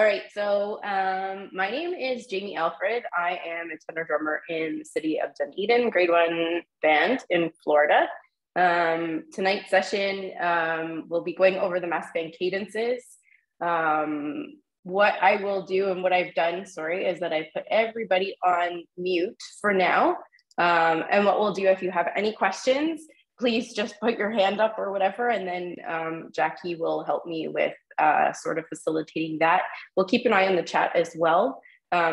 All right, so my name is Jamie Alfred. I am a tenor drummer in the city of Dunedin, grade 1 band in Florida. Tonight's session, we'll be going over the mass band cadences. What I will do and what I've done, is that I put everybody on mute for now. And what we'll do, if you have any questions, please just put your hand up or whatever, and then Jackie will help me with sort of facilitating that. We'll keep an eye on the chat as well,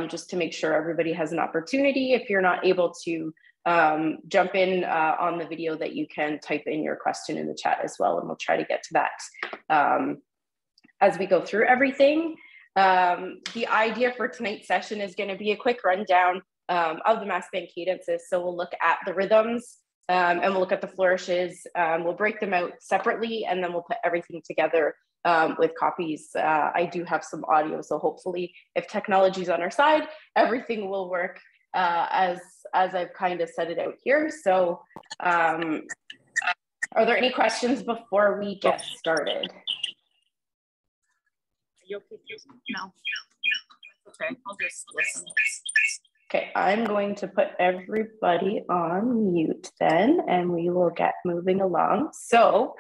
just to make sure everybody has an opportunity. If you're not able to jump in on the video, that you can type in your question in the chat as well, and we'll try to get to that as we go through everything. The idea for tonight's session is going to be a quick rundown of the mass band cadences. So we'll look at the rhythms, and we'll look at the flourishes. We'll break them out separately, and then we'll put everything together with copies. I do have some audio, so hopefully if technology is on our side, everything will work as I've kind of set it out here. So are there any questions before we get started? No. Okay, I'll just listen. Okay, I'm going to put everybody on mute then, and we will get moving along. So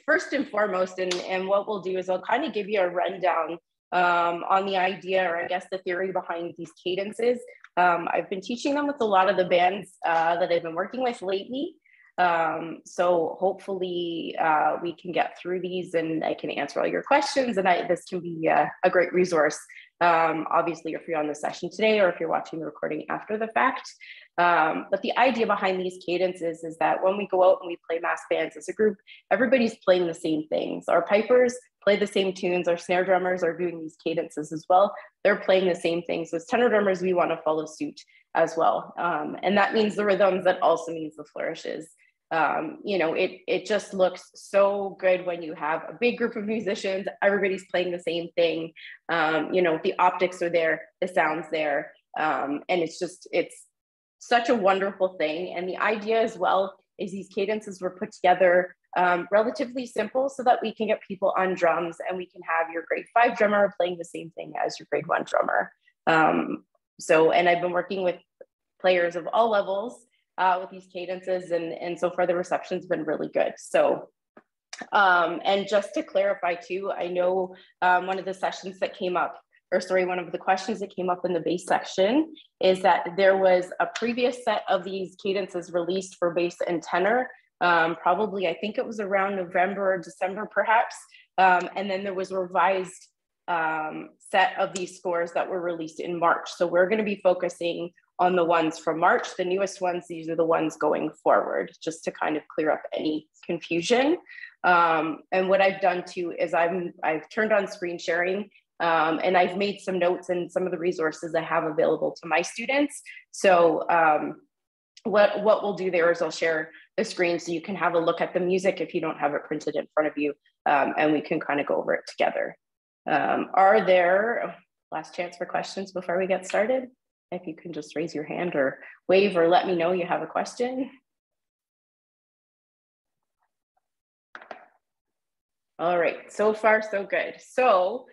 first and foremost, and what we'll do is I'll kind of give you a rundown on the idea, or I guess the theory behind these cadences. I've been teaching them with a lot of the bands that I've been working with lately. So hopefully we can get through these and I can answer all your questions, and this can be a great resource. Obviously if you're on the session today or if you're watching the recording after the fact. But the idea behind these cadences is that when we go out and we play mass bands as a group, everybody's playing the same things. Our pipers play the same tunes, our snare drummers are doing these cadences as well. They're playing the same things. As tenor drummers, we want to follow suit as well. And that means the rhythms, that also means the flourishes. You know, it just looks so good when you have a big group of musicians, everybody's playing the same thing. You know, the optics are there, the sound's there, and it's such a wonderful thing. And the idea as well is these cadences were put together relatively simple so that we can get people on drums and we can have your grade 5 drummer playing the same thing as your grade 1 drummer. And I've been working with players of all levels with these cadences, and so far the reception's been really good. So, and just to clarify too, I know one of the sessions that came up, one of the questions that came up in the bass section is that there was a previous set of these cadences released for bass and tenor, probably, I think it was around November or December perhaps, and then there was a revised set of these scores that were released in March. So we're going to be focusing on the ones from March, the newest ones. These are the ones going forward, just to kind of clear up any confusion. And what I've done too is I've turned on screen sharing, and I've made some notes and some of the resources I have available to my students. So what we'll do there is I'll share the screen so you can have a look at the music if you don't have it printed in front of you, and we can kind of go over it together. Are there, last chance for questions before we get started? If you can just raise your hand or wave or let me know you have a question. All right, so far so good. So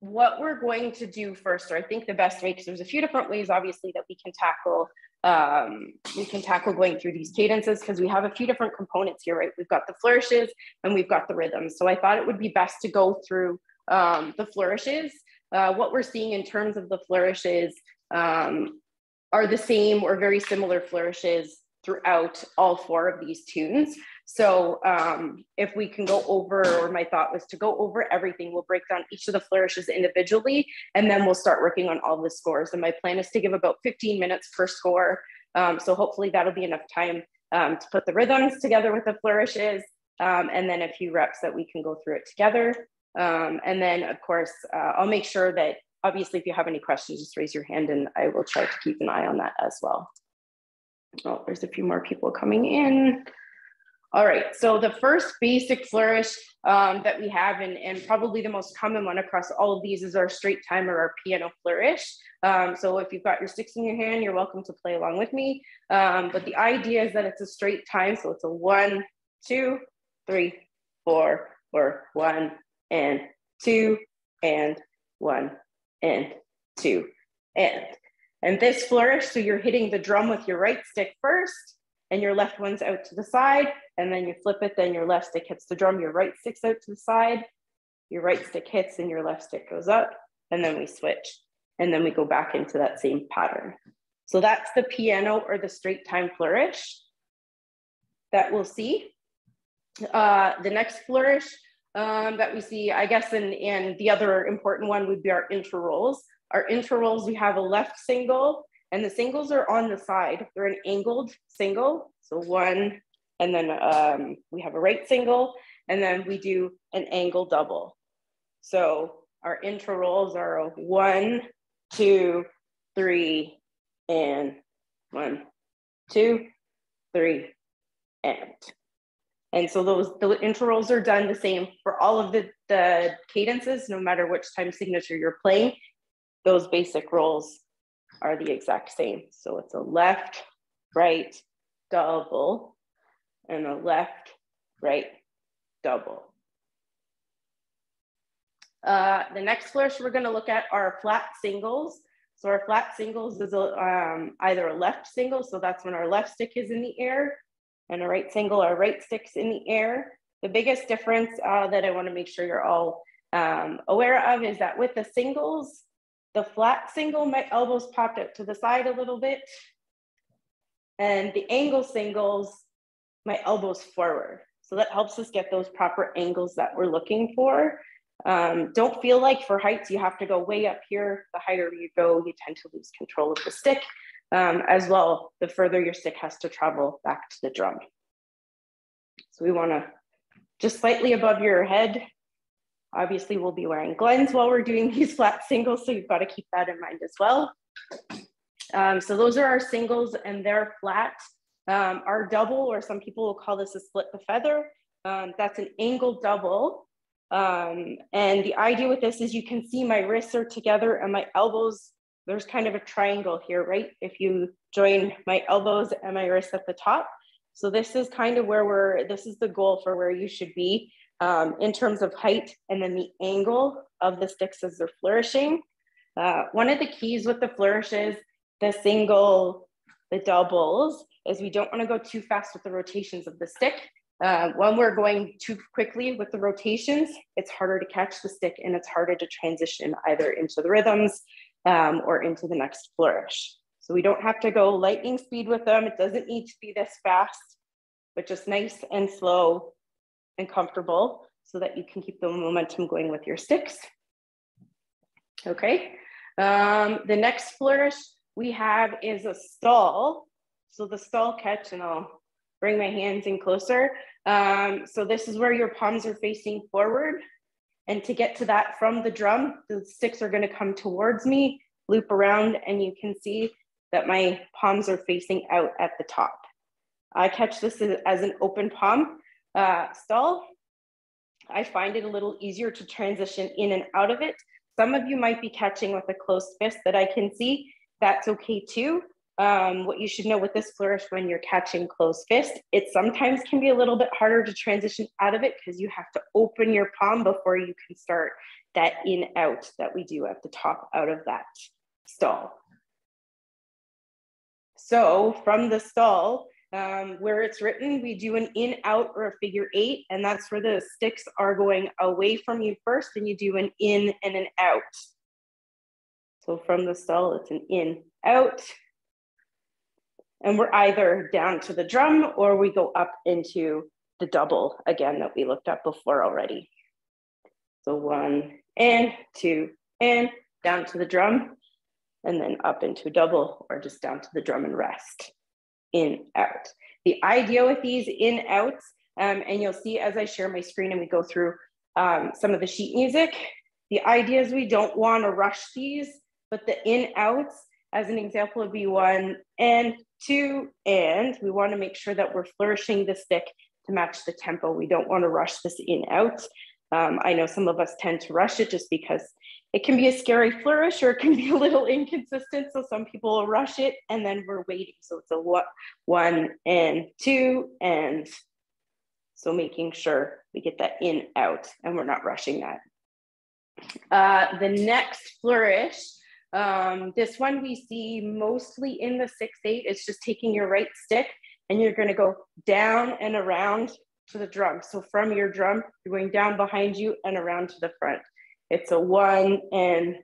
what we're going to do first, or I think the best way, because there's a few different ways obviously that we can tackle going through these cadences, because we have a few different components here, right? We've got the flourishes and we've got the rhythms. So I thought it would be best to go through the flourishes. What we're seeing in terms of the flourishes are the same or very similar flourishes throughout all 4 of these tunes. So if we can go over, or my thought was to go over everything, we'll break down each of the flourishes individually, and then we'll start working on all the scores. And my plan is to give about 15 minutes per score. So hopefully that'll be enough time to put the rhythms together with the flourishes, and then a few reps that we can go through it together. And then of course, I'll make sure that obviously if you have any questions, just raise your hand and I will try to keep an eye on that as well. Oh, there's a few more people coming in. All right, so the first basic flourish that we have, and probably the most common one across all of these, is our straight time or our piano flourish. So if you've got your sticks in your hand, you're welcome to play along with me. But the idea is that it's a straight time. So it's a 1, 2, 3, 4, or 1 and 2 and 1 and 2 and this flourish, so you're hitting the drum with your right stick first, and your left one's out to the side, and then you flip it, then your left stick hits the drum, your right stick's out to the side, your right stick hits and your left stick goes up, and then we switch. And then we go back into that same pattern. So that's the piano or the straight time flourish that we'll see. The next flourish that we see, I guess, and the other important one would be our interrolls. Our interrolls, we have a left single, and the singles are on the side. They're an angled single, so 1, and then we have a right single, and then we do an angle double. So our interrolls are a 1, 2, 3, and 1, 2, 3, and so the interrolls are done the same for all of the cadences, no matter which time signature you're playing. Those basic rolls are the exact same. So it's a left, right, double, and a left, right, double. The next flourish we're going to look at are flat singles. So our flat singles is either a left single, so that's when our left stick is in the air, and a right single, our right stick's in the air. The biggest difference that I want to make sure you're all aware of is that with the singles, the flat single, my elbows popped out to the side a little bit, and the angle singles, my elbows forward. So that helps us get those proper angles that we're looking for. Don't feel like for heights, you have to go way up here. The higher you go, you tend to lose control of the stick. As well, the further your stick has to travel back to the drum. So we want to just slightly above your head. Obviously, we'll be wearing glens while we're doing these flat singles, so you've got to keep that in mind as well. So those are our singles, and they're flat. Our double, or some people will call this a split the feather, that's an angled double. And the idea with this is you can see my wrists are together and my elbows, there's kind of a triangle here, right? If you join my elbows and my wrists at the top. So this is kind of where this is the goal for where you should be in terms of height, and then the angle of the sticks as they're flourishing. One of the keys with the flourishes, the single, the doubles, is we don't want to go too fast with the rotations of the stick. When we're going too quickly with the rotations, it's harder to catch the stick, and it's harder to transition either into the rhythms or into the next flourish. So we don't have to go lightning speed with them. It doesn't need to be this fast, but just nice and slow and comfortable so that you can keep the momentum going with your sticks. Okay, the next flourish we have is a stall. So the stall catch, and I'll bring my hands in closer. So this is where your palms are facing forward. And to get to that from the drum, the sticks are going to come towards me, loop around, and you can see that my palms are facing out at the top. I catch this as an open palm stall. I find it a little easier to transition in and out of it. Some of you might be catching with a closed fist that I can see. That's okay too. What you should know with this flourish when you're catching closed fist, it sometimes can be a little bit harder to transition out of it because you have to open your palm before you can start that in out that we do at the top out of that stall. So from the stall, where it's written, we do an in out or a figure 8, and that's where the sticks are going away from you first, and you do an in and an out. So from the stall, it's an in out. And we're either down to the drum or we go up into the double again that we looked at before already. So 1 and 2 and down to the drum, and then up into a double or just down to the drum and rest. In, out. The idea with these in, outs, and you'll see as I share my screen and we go through some of the sheet music, the idea is we don't want to rush these, but the in, outs, as an example, would be 1 and 2, and we want to make sure that we're flourishing the stick to match the tempo. We don't want to rush this in, out. I know some of us tend to rush it just because it can be a scary flourish or it can be a little inconsistent. So some people will rush it and then we're waiting. So it's a 1 and 2 and So making sure we get that in, out, and we're not rushing that. The next flourish, this one we see mostly in the 6/8. It's just taking your right stick and you're gonna go down and around to the drum. So from your drum, you're going down behind you and around to the front. It's a 1 and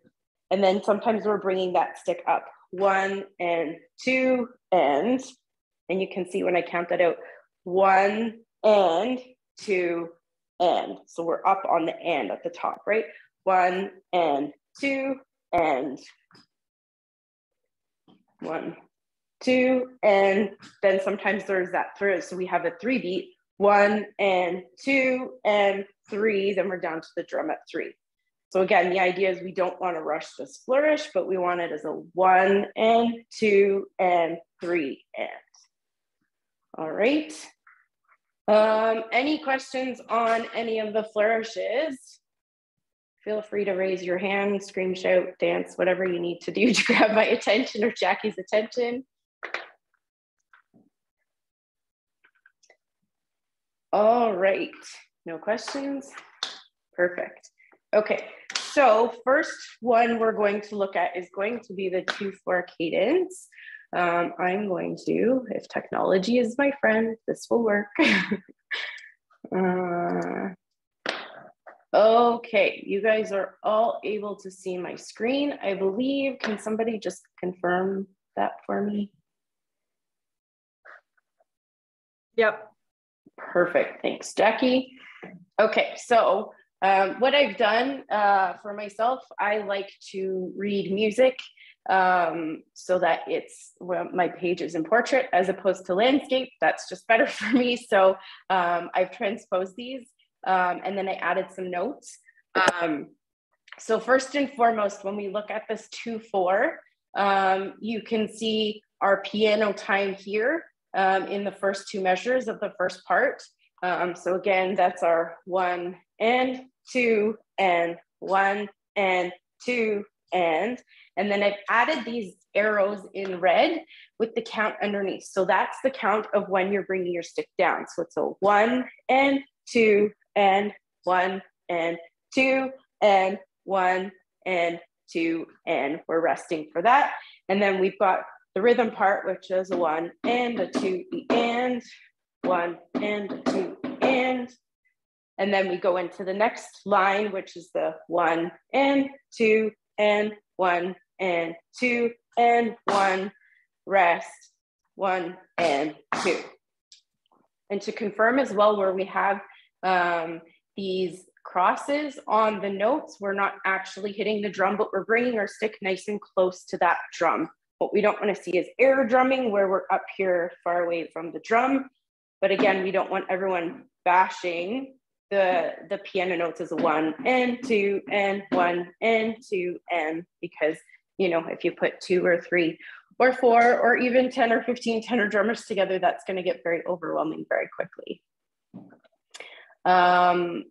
then sometimes we're bringing that stick up. 1 and 2 and you can see when I count that out, 1 and 2 and. So we're up on the and at the top, right? 1 and 2 and 1, 2, and then sometimes there's that through. So we have a 3 beat, 1 and 2 and 3, then we're down to the drum at 3. So again, the idea is we don't want to rush this flourish, but we want it as a 1 and 2 and 3 and. All right. Any questions on any of the flourishes? Feel free to raise your hand, scream, shout, dance, whatever you need to do to grab my attention or Jackie's attention. All right, no questions? Perfect. Okay, so first one we're going to look at is going to be the 2/4 cadence. I'm going to, if technology is my friend, this will work. Okay, you guys are all able to see my screen, I believe. Can somebody just confirm that for me? Yep. Perfect, thanks, Jackie. Okay, so what I've done for myself, I like to read music so that it's, well, my page is in portrait as opposed to landscape. That's just better for me. So I've transposed these and then I added some notes. So first and foremost, when we look at this 2/4, you can see our piano time here in the first 2 measures of the first part. So again, that's our 1 and 2 and 1 and 2 and then I've added these arrows in red with the count underneath. So that's the count of when you're bringing your stick down. So it's a 1 and 2 and 1 and 2 and 1 and 2 and we're resting for that. And then we've got the rhythm part, which is a 1 and a 2 and 1 and a 2 and then we go into the next line, which is the 1 and 2 and 1 and 2 and 1, rest, 1 and 2. And to confirm as well, where we have these crosses on the notes, we're not actually hitting the drum, but we're bringing our stick nice and close to that drum. What we don't want to see is air drumming where we're up here far away from the drum. But again, we don't want everyone bashing the piano notes as a 1 and 2 and 1 and 2 and, because, you know, if you put 2 or 3 or 4 or even 10 or 15 tenor drummers together, that's going to get very overwhelming very quickly.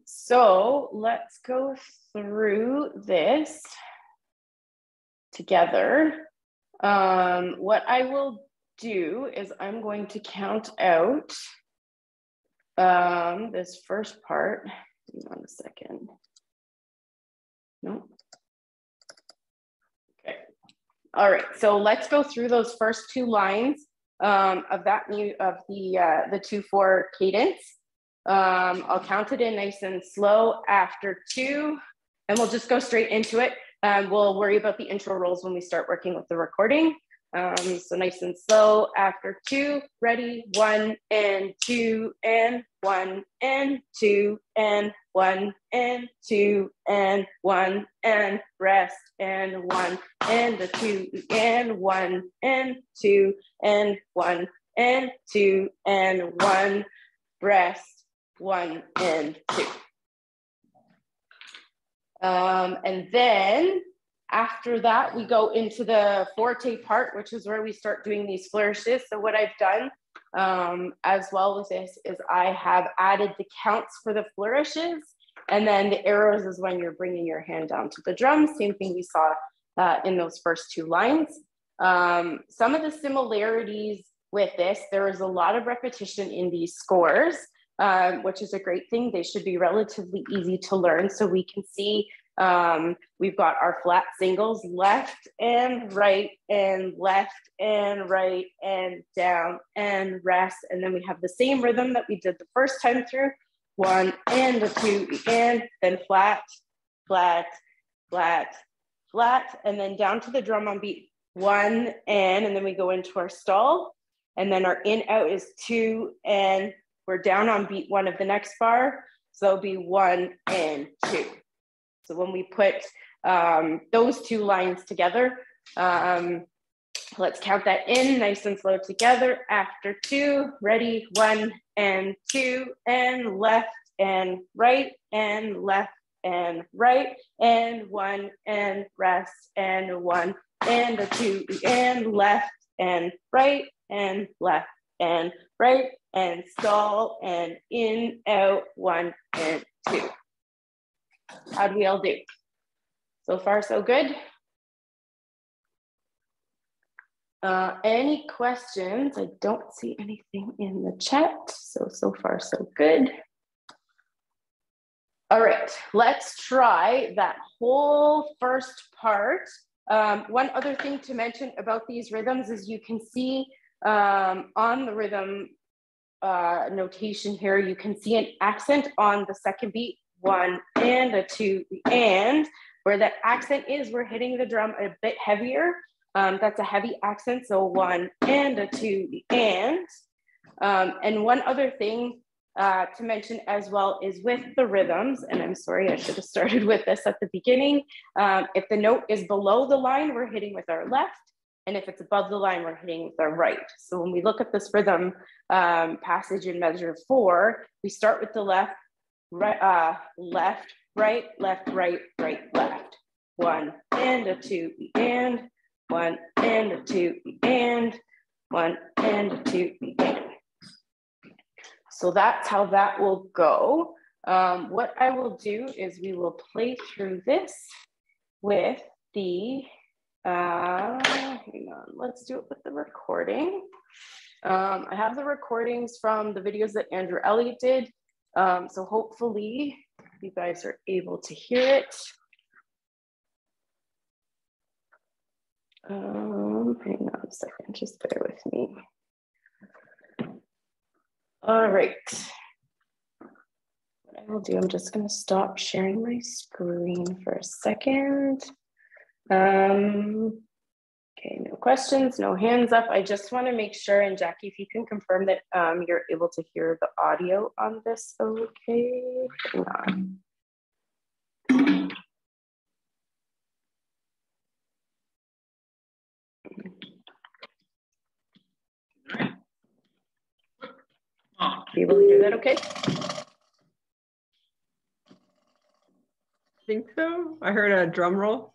So let's go through this together. What I will do is I'm going to count out this first part. Hang on a second. No. Okay. All right. So let's go through those first 2 lines of the 2/4 cadence. I'll count it in nice and slow after 2, and we'll just go straight into it. We'll worry about the intro rolls when we start working with the recording. So nice and slow after 2, ready, 1 and 2 and 1 and 2 and 1 and 2 and 1 and rest and 1 and a 2 and 1 and 2 and 1 and 2 and 1, rest, 1 and 2. And then after that, we go into the forte part, which is where we start doing these flourishes. So what I've done as well with this is I have added the counts for the flourishes, and then the arrows is when you're bringing your hand down to the drum. Same thing we saw in those first 2 lines. Some of the similarities with this, there is a lot of repetition in these scores. which is a great thing. They should be relatively easy to learn. So we can see we've got our flat singles, left and right and left and right and down and rest. And then we have the same rhythm that we did the first time through, 1 and a 2 and then flat, flat, flat, flat, and then down to the drum on beat 1 and then we go into our stall, and then our in out is 2 and we're down on beat 1 of the next bar, so it'll be 1 and 2. So when we put those two lines together, let's count that in nice and slow together. After 2, ready, 1 and 2 and left and right and left and right and 1 and rest and 1 and a 2 and left and right and left and right and stall and in, out, 1 and 2. How'd we all do? So far, so good? Any questions? I don't see anything in the chat. So far, so good. All right, let's try that whole first part. One other thing to mention about these rhythms is you can see on the rhythm notation here, you can see an accent on the second beat, 1 and a 2 and, where that accent is, we're hitting the drum a bit heavier. That's a heavy accent, so 1 and a 2 and one other thing to mention as well is with the rhythms, and I'm sorry, I should have started with this at the beginning. If the note is below the line, we're hitting with our left, and if it's above the line, we're hitting with our right. So when we look at this rhythm passage in measure 4, we start with the left, right, left, right, left, right, right, left. 1 and a 2 and 1 and a 2 and 1 and a 2 and. So that's how that will go. What I will do is we will play through this with the, hang on, let's do it with the recording. I have the recordings from the videos that Andrew Elliott did. So hopefully you guys are able to hear it. Hang on a second, just bear with me. All right. What I will do, I'm just going to stop sharing my screen for a second. Okay, no questions, no hands up. I just want to make sure, and Jackie, if you can confirm that you're able to hear the audio on this, okay? Hang on. Be able to hear that okay? I think so. I heard a drum roll.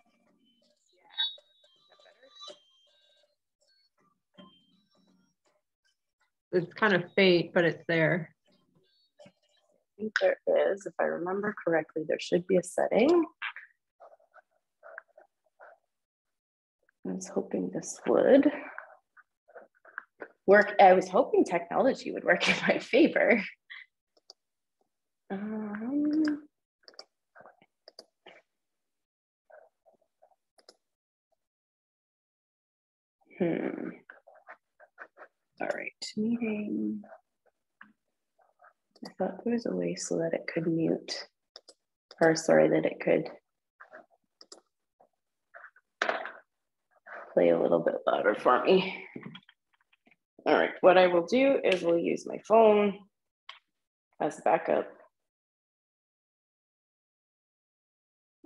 It's kind of faint, but it's there. I think there is, if I remember correctly, there should be a setting. I was hoping this would work. I was hoping technology would work in my favor. All right, meeting. I thought there was a way so that it could mute, or sorry, that it could play a little bit louder for me. All right, what I will do is we'll use my phone as backup.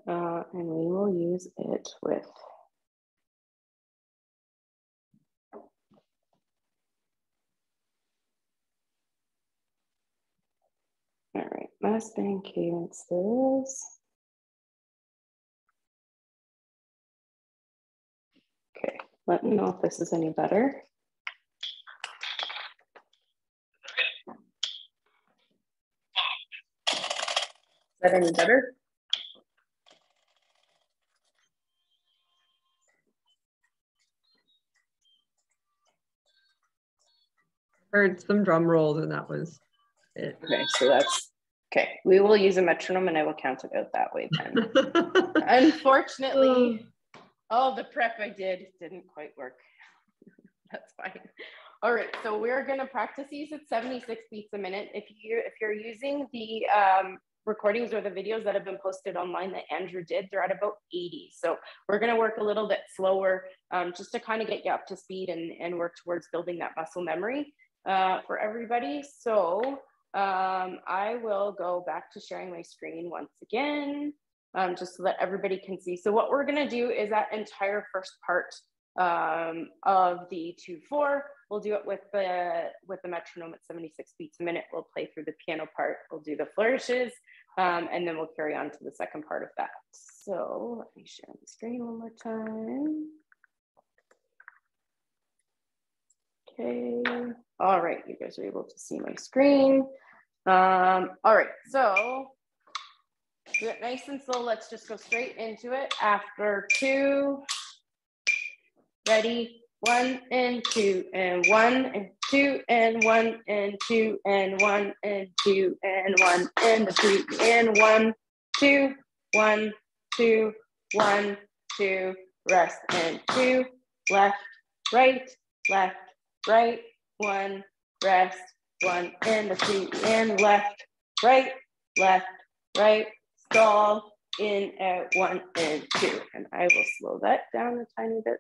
And we will use it with all right, mass band cadences. Okay, let me know if this is any better. Is that any better? Heard some drum rolls and that was Okay, so that's, okay. We will use a metronome and I will count it out that way then. Unfortunately, all the prep I did didn't quite work. That's fine. All right, so we're gonna practice these at 76 beats a minute. If you're using the recordings or the videos that have been posted online that Andrew did, they're at about 80. So we're gonna work a little bit slower just to kind of get you up to speed and work towards building that muscle memory for everybody. So I will go back to sharing my screen once again, just so that everybody can see. So what we're gonna do is that entire first part of the 2/4. We'll do it with the metronome at 76 beats a minute. We'll play through the piano part. We'll do the flourishes, and then we'll carry on to the second part of that. So let me share the screen one more time. Okay. All right, you guys are able to see my screen. All right, so do it nice and slow. Let's just go straight into it. After 2, ready, 1 and 2 and 1 and 2 and 1 and 2 and 1 and 2 and 1 and 2 and 1, 2, 1, 2, 1, 2, rest and 2, left, right, 1, rest, 1 and 2 and left, right, stall, in, out, 1 and 2. And I will slow that down a tiny bit.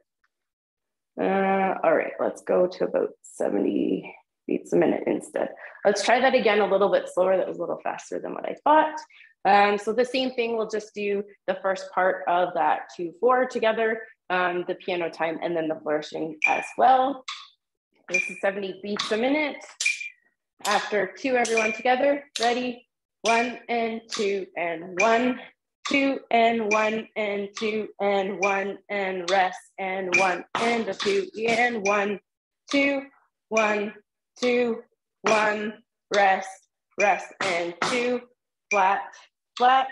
All right, let's go to about 70 beats a minute instead. Let's try that again a little bit slower. That was a little faster than what I thought. So the same thing, we'll just do the first part of that 2/4 together, the piano time, and then the flourishing as well. This is 70 beats a minute. After 2, everyone together, ready, 1 and 2 and 1, 2 and 1 and 2 and 1 and rest and 1 and 2 and 1, 2, 1, 2, 1, rest and 2, flat, 1,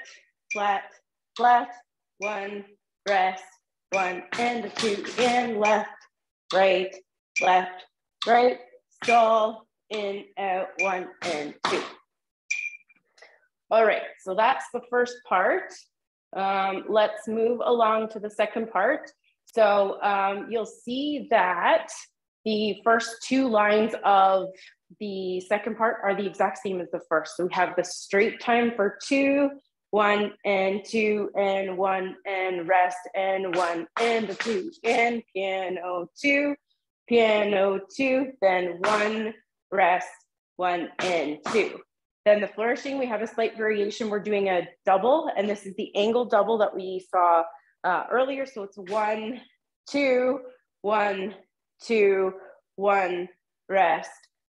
rest, 1 and 2 and left, right, stall, in, out, 1 and 2. All right, so that's the first part. Let's move along to the second part. So you'll see that the first 2 lines of the second part are the exact same as the first. So we have the straight time for 2, 1 and 2 and 1 and rest and 1 and 2 and piano 2, then 1, rest, 1 and 2. Then the flourishing, we have a slight variation. We're doing a double, and this is the angle double that we saw earlier. So it's 1, 2, 1, 2, 1, rest,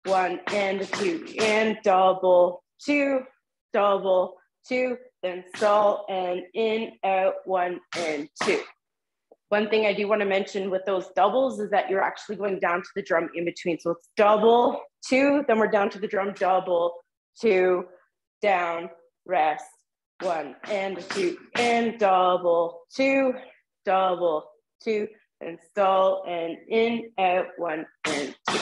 1 and 2, and double, 2, double, 2, then stall and in, out, 1 and 2. One thing I do want to mention with those doubles is that you're actually going down to the drum in between. So it's double, 2, then we're down to the drum, double, 2, down, rest, 1 and 2, and double, 2, double, 2, and stall and in, out, 1 and 2.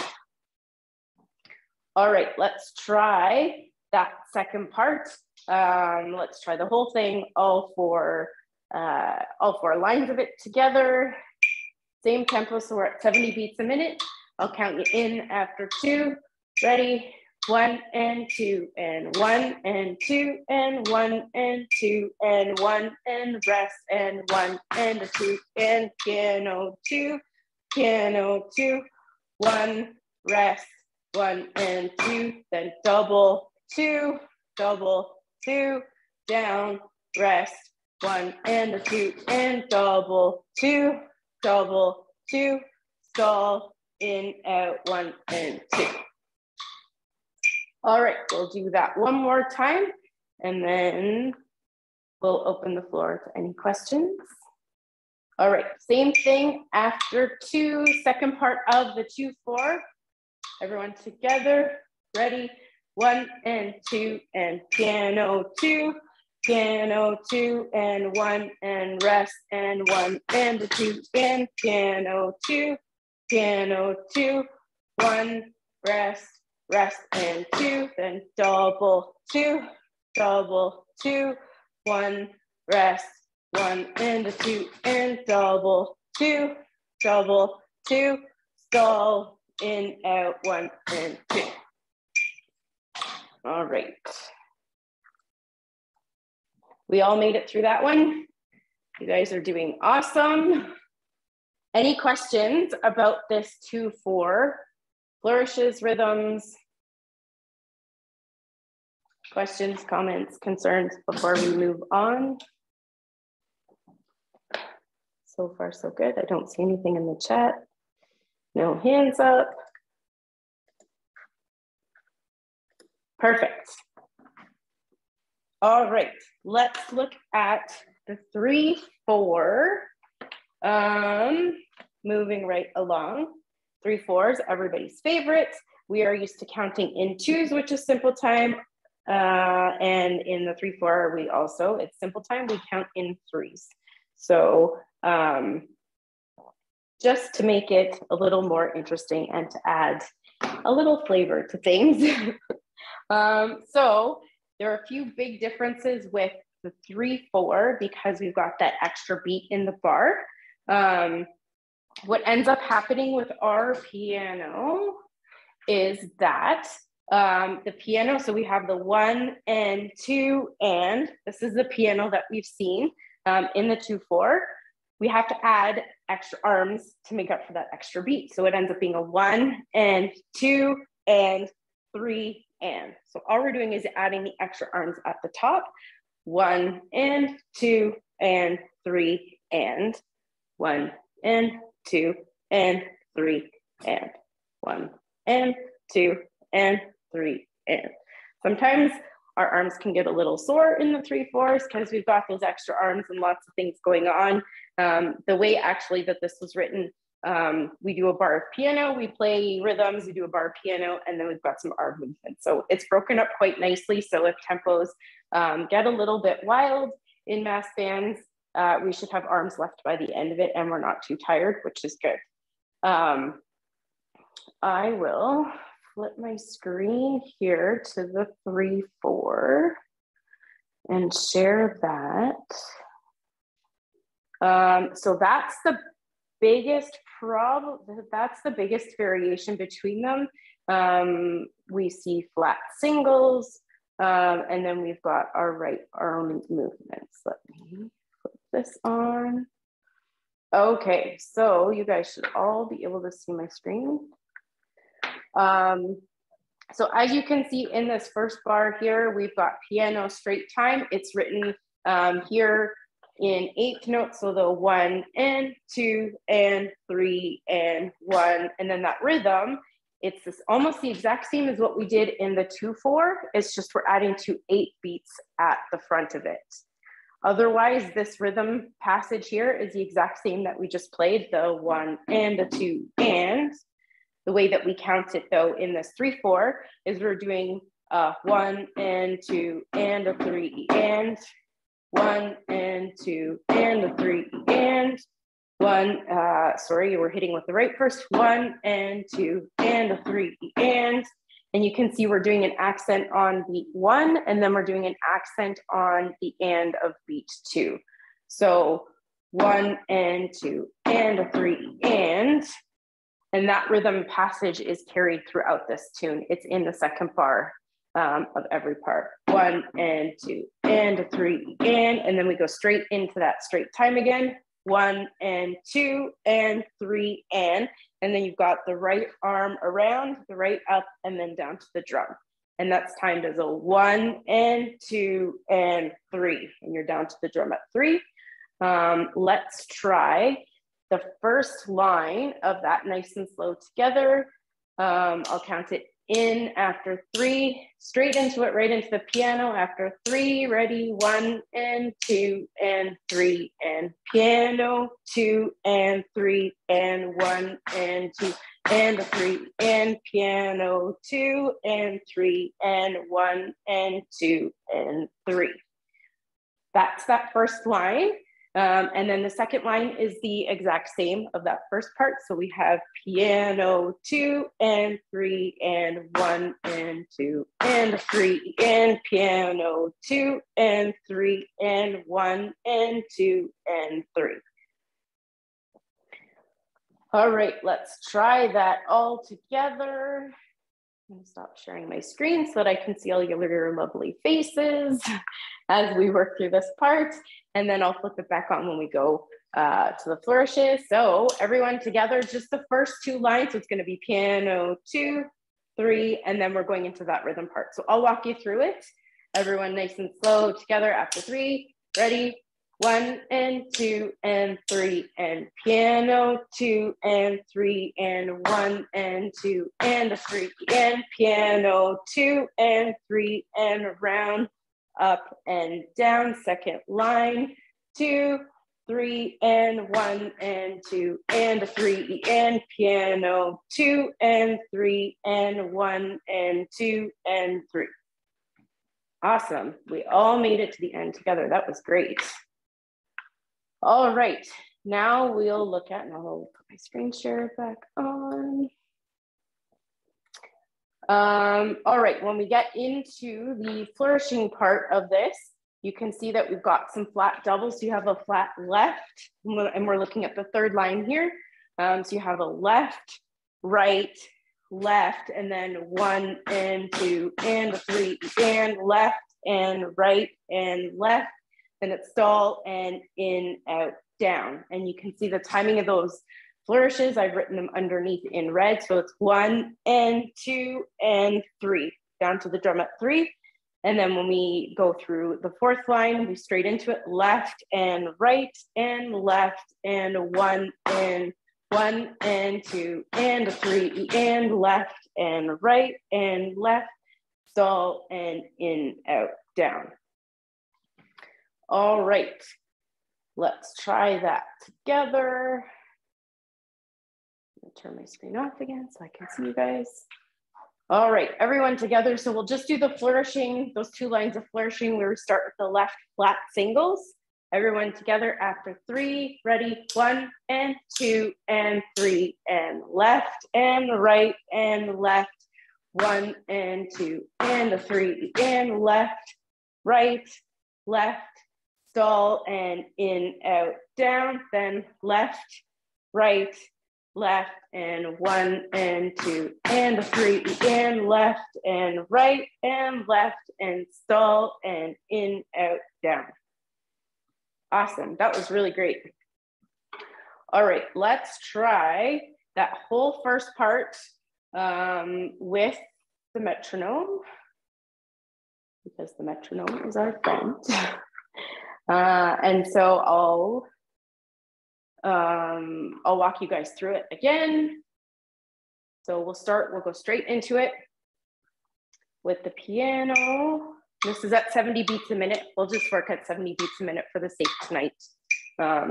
All right, let's try that second part. Let's try the whole thing, all four lines of it together. Same tempo, so we're at 70 beats a minute. I'll count you in after 2. Ready? 1 and 2 and 1 and 2 and 1 and 2 and 1 and rest and 1 and 2 and piano 2, 1, rest, 1 and 2, then double, 2, double, 2, down, rest, 1 and 2 and double, 2, double, 2, stall, in, out, 1 and 2. All right, we'll do that one more time, and then we'll open the floor to any questions. All right, same thing after 2, second part of the 2/4. Everyone together, ready? 1 and 2 and piano 2, and 1 and rest and 1 and 2 and piano 2, 1, rest, rest and 2, then double 2, double 2, 1, rest, 1 and a 2, and double 2, double 2, stall, in, out, 1 and 2. All right. We all made it through that one. You guys are doing awesome. Any questions about this 2/4? Flourishes, rhythms? Questions, comments, concerns before we move on? So far, so good. I don't see anything in the chat. No hands up. Perfect. All right, let's look at the 3/4. Moving right along. 3/4 is everybody's favorite. We are used to counting in 2s, which is simple time. And in the 3/4, we also, it's simple time, we count in 3s. So just to make it a little more interesting and to add a little flavor to things. So there are a few big differences with the 3/4 because we've got that extra beat in the bar. What ends up happening with our piano is that the piano, so we have the 1 and 2, and this is the piano that we've seen in the 2/4. We have to add extra arms to make up for that extra beat. So it ends up being a 1 and 2 and 3 and. So all we're doing is adding the extra arms at the top. 1 and 2 and 3 and 1 and 2 and 3 and 1 and 2 and 3 and. Sometimes our arms can get a little sore in the 3/4 because we've got those extra arms and lots of things going on. The way actually that this was written, we do a bar of piano, we play rhythms, we do a bar of piano, and then we've got some arm movements. So it's broken up quite nicely. So if tempos get a little bit wild in mass bands, we should have arms left by the end of it and we're not too tired, which is good. I will flip my screen here to the 3/4 and share that. So that's the biggest problem. That's the biggest variation between them. We see flat singles, and then we've got our right arm movements. Let me flip this on. Okay, so you guys should all be able to see my screen. So as you can see in this first bar here, we've got piano straight time. It's written here in 8th notes, so the 1 and 2 and 3 and 1, and then that rhythm, it's this almost the exact same as what we did in the 2/4. It's just we're adding 2 8 beats at the front of it. Otherwise, this rhythm passage here is the exact same that we just played, the 1 and a 2 and. The way that we count it though in this 3/4 is we're doing 1 and 2 and a 3 and 1 and 2 and a 3 and 1. Sorry, we're hitting with the right first. 1 and 2 and a 3 and you can see we're doing an accent on beat 1 and then we're doing an accent on the and of beat 2. So 1 and 2 and a 3 and that rhythm passage is carried throughout this tune. It's in the second bar of every part. 1 and 2 and a 3 and then we go straight into that straight time again. 1 and 2 and 3 and then you've got the right arm around, the right up, and then down to the drum. And that's timed as a 1 and 2 and 3, and you're down to the drum at 3. Let's try the first line of that nice and slow together. I'll count it in after 3, straight into it, right into the piano after 3, ready, 1 and 2 and 3 and piano, 2 and 3 and 1 and 2 and a 3 and piano, 2 and 3 and 1 and 2 and 3. That's that first line. And then the second line is the exact same of that first part. So we have piano 2 and 3 and 1 and 2 and 3 and piano 2 and 3 and 1 and 2 and 3. All right, let's try that all together. I'm gonna stop sharing my screen so that I can see all your lovely faces as we work through this part. And then I'll flip it back on when we go to the flourishes. So everyone together, just the first two lines. So it's gonna be piano 2, 3, and then we're going into that rhythm part. So I'll walk you through it. Everyone nice and slow together after 3, ready? 1 and 2 and 3 and piano 2 and 3 and 1 and 2 and 3 and piano 2 and 3 and round up and down. Second line 2, 3 and 1 and 2 and 3 and piano 2 and 3 and 1 and 2 and 3. Awesome. We all made it to the end together. That was great. All right, now we'll look at, and I'll put my screen share back on. All right, when we get into the flourishing part of this, you can see that we've got some flat doubles. So you have a flat left, and we're looking at the third line here. So you have a left, right, left, and then 1 and 2 and 3 and left and right and left. And it's stall and in, out, down. And you can see the timing of those flourishes. I've written them underneath in red. So it's 1 and 2 and 3, down to the drum at 3. And then when we go through the fourth line, we straight into it, left and right and left and 1 and 1 and 2 and 3 and left and right and left, stall and in, out, down. All right, let's try that together. I'll turn my screen off again so I can see you guys. All right, everyone together. So we'll just do the flourishing, those two lines of flourishing. We start with the left flat singles. Everyone together after 3, ready? 1 and 2 and 3 and left and right and left. 1 and 2 and 3 and left, right, left, stall and in, out, down, then left, right, left, and 1 and 2 and 3 and left and right and left and stall and in, out, down. Awesome, that was really great. All right, let's try that whole first part with the metronome, because the metronome is our friend. And so I'll walk you guys through it again. So we'll go straight into it with the piano. This is at 70 beats a minute. We'll just work at 70 beats a minute for the sake tonight.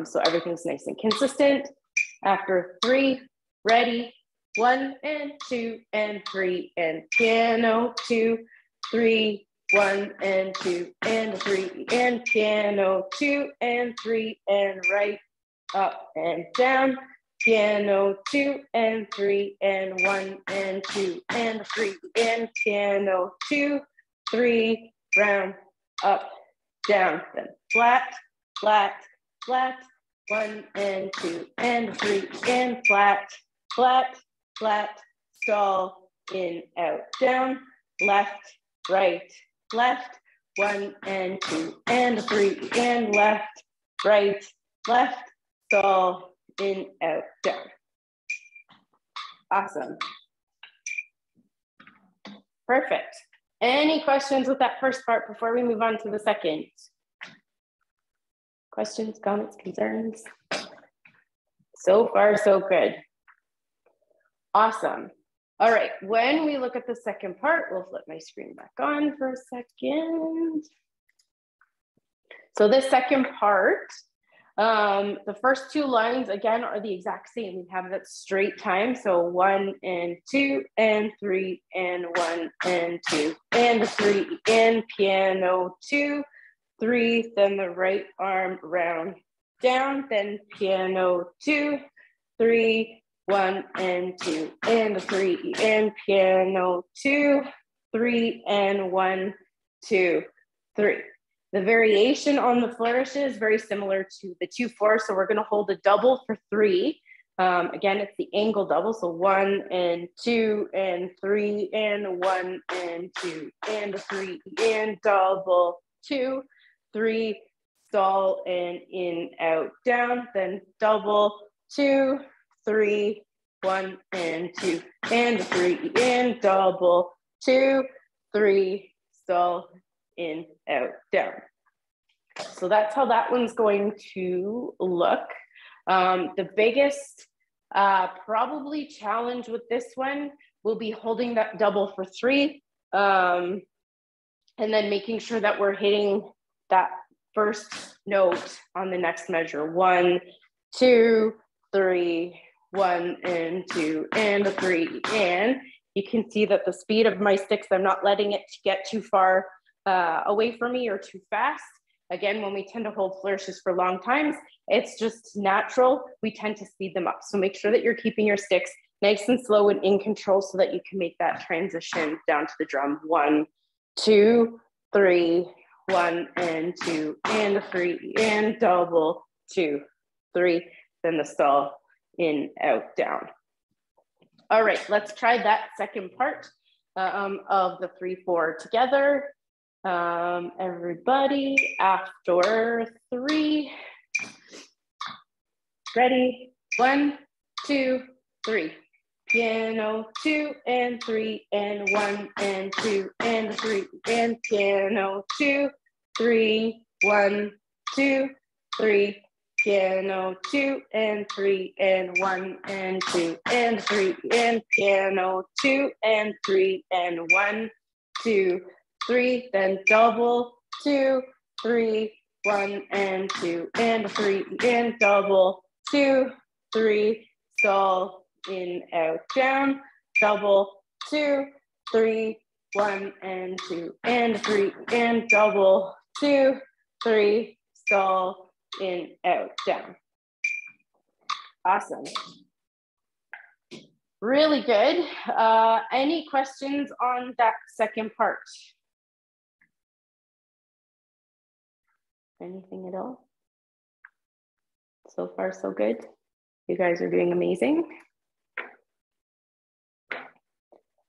So everything's nice and consistent. After 3, ready, 1 and 2 and 3 and piano 2, 3, 1 and 2 and 3 and piano 2 and 3 and right, up and down, piano 2 and 3 and 1 and 2 and 3 and piano 2, 3, round, up, down, then flat, flat, flat, 1 and 2 and 3 and flat, flat, flat, stall, in, out, down, left, right, left, 1 and 2 and 3 and left, right, left, stall, in, out, down. Awesome. Perfect. Any questions with that first part before we move on to the second? Questions, comments, concerns? So far, so good. Awesome. All right, when we look at the second part, we'll flip my screen back on for a second. So this second part, the first two lines, again, are the exact same. We have that straight time. So 1 and 2 and 3 and 1 and 2 and 3 and piano 2, 3, then the right arm round, down, then piano 2, 3, 1 and 2 and 3, and piano 2, 3 and 1, 2, 3. The variation on the flourish is very similar to the 2-4, so we're going to hold a double for 3. Again, it's the angle double, so 1 and 2 and 3 and 1 and 2 and 3 and double 2, 3, stall and in, out, down, then double 2, 3, 1 and 2 and 3 and double 2, 3, stall, in, out, down. So that's how that one's going to look. The biggest probably challenge with this one will be holding that double for 3 and then making sure that we're hitting that first note on the next measure. 1, 2, 3, 1 and 2 and 3. And you can see that the speed of my sticks, I'm not letting it get too far away from me or too fast. Again, when we tend to hold flourishes for long times, it's just natural. We tend to speed them up. So make sure that you're keeping your sticks nice and slow and in control so that you can make that transition down to the drum. 1, 2, 3, 1 and 2 and 3 and double 2, 3, then the stall, in, out, down. All right, let's try that second part of the 3-4 together. Everybody, after 3, ready, 1, 2, 3. Piano 2 and 3 and 1 and 2 and 3 and piano 2, 3, 1, 2, 3. Piano 2 and 3 and 1 and 2 and 3 and piano 2 and 3 and 1, 2, 3, then double 2, 3, 1 and 2 and 3 and double 2, 3, stall, in, out, down, double 2, 3, 1 and 2 and 3 and double 2, 3, stall, in, out, down. Awesome. Really good. Any questions on that second part? Anything at all? So far, so good. You guys are doing amazing.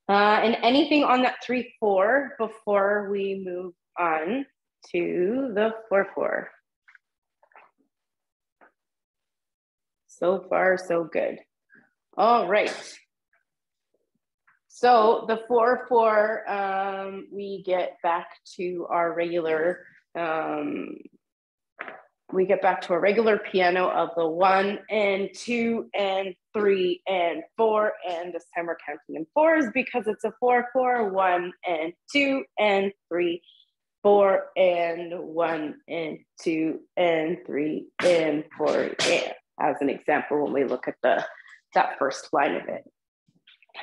And anything on that 3-4 before we move on to the 4-4? So far, so good. All right. So the 4-4, we get back to our regular piano of the 1 and 2 and 3 and 4, and this time we're counting in 4s because it's a 4-4, 1 and 2 and 3, 4 and 1 and 2 and 3 and 4, and as an example when we look at that first line of it.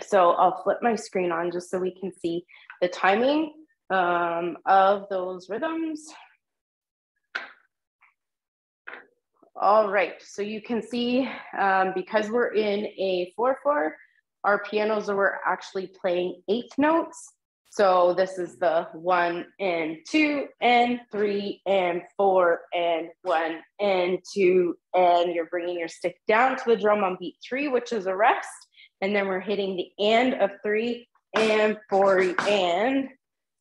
So I'll flip my screen on just so we can see the timing of those rhythms. All right, so you can see because we're in a 4-4, our pianos are actually playing 8 notes. So this is the 1 and 2 and 3 and 4 and 1 and 2, and you're bringing your stick down to the drum on beat 3, which is a rest, and then we're hitting the and of 3 and 4 and.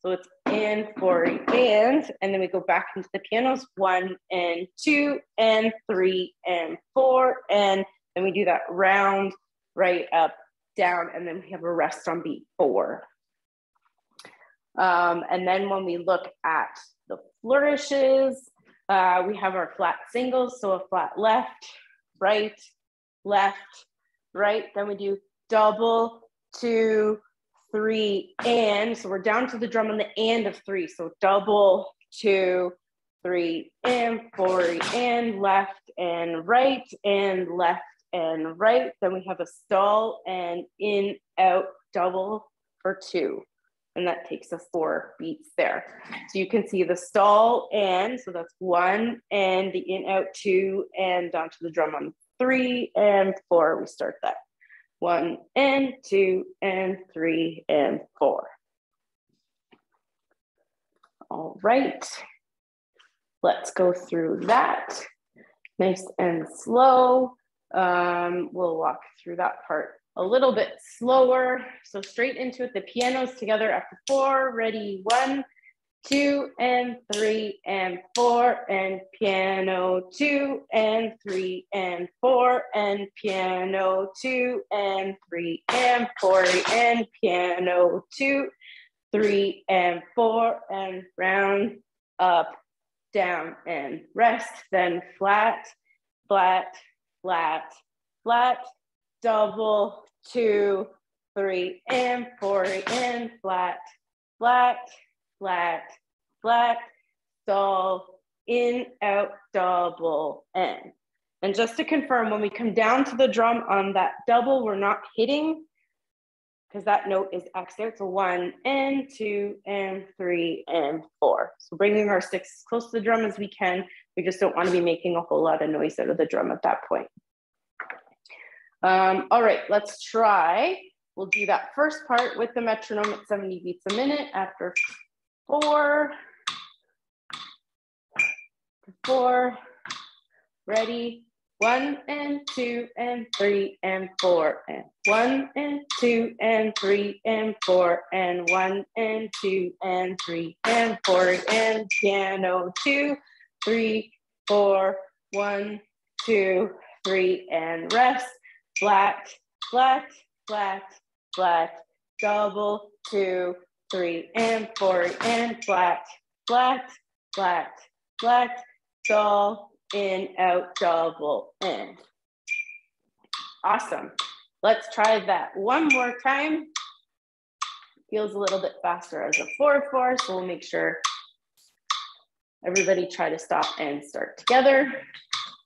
So it's and 4 and then we go back into the pianos, 1 and 2 and 3 and 4, and then we do that round, right, up, down, and then we have a rest on beat 4. And then when we look at the flourishes, we have our flat singles, so a flat left, right, then we do double, 2, 3, and, so we're down to the drum on the and of 3, so double, 2, 3, and 4, and left and right, and left and right, then we have a stall and in, out, double for 2. and that takes us 4 beats there. So you can see the stall and, so that's 1 and the in out 2 and down to the drum on 3 and 4. We start that 1 and 2 and 3 and 4. All right, let's go through that nice and slow. We'll walk through that part a little bit slower. So straight into it, the pianos together after 4, ready, 1, 2 and 3 and 4 and piano 2 and 3 and 4 and piano 2 and 3 and 4 and piano 2, 3 and 4 and round, up, down and rest, then flat, flat, flat, flat, double, 2, 3 and 4 and flat, flat, flat, flat, stall, in, out, double, N. And just to confirm, when we come down to the drum on that double, we're not hitting because that note is X'd out. So 1 and 2 and 3 and 4. So bringing our sticks as close to the drum as we can. We just don't want to be making a whole lot of noise out of the drum at that point. All right, let's try. We'll do that first part with the metronome at 70 beats a minute after 4, 4, ready, 1 and 2 and 3 and 4 and 1 and 2 and 3 and 4 and 1 and 2 and 3 and 4 and piano 2, 3, 4, 1, 2, 3 and rest, flat, flat, flat, flat, double, 2, 3 and 4 and flat, flat, flat, flat, stall, in, out, double, in. Awesome. Let's try that one more time. Feels a little bit faster as a 4/4, so we'll make sure everybody try to stop and start together.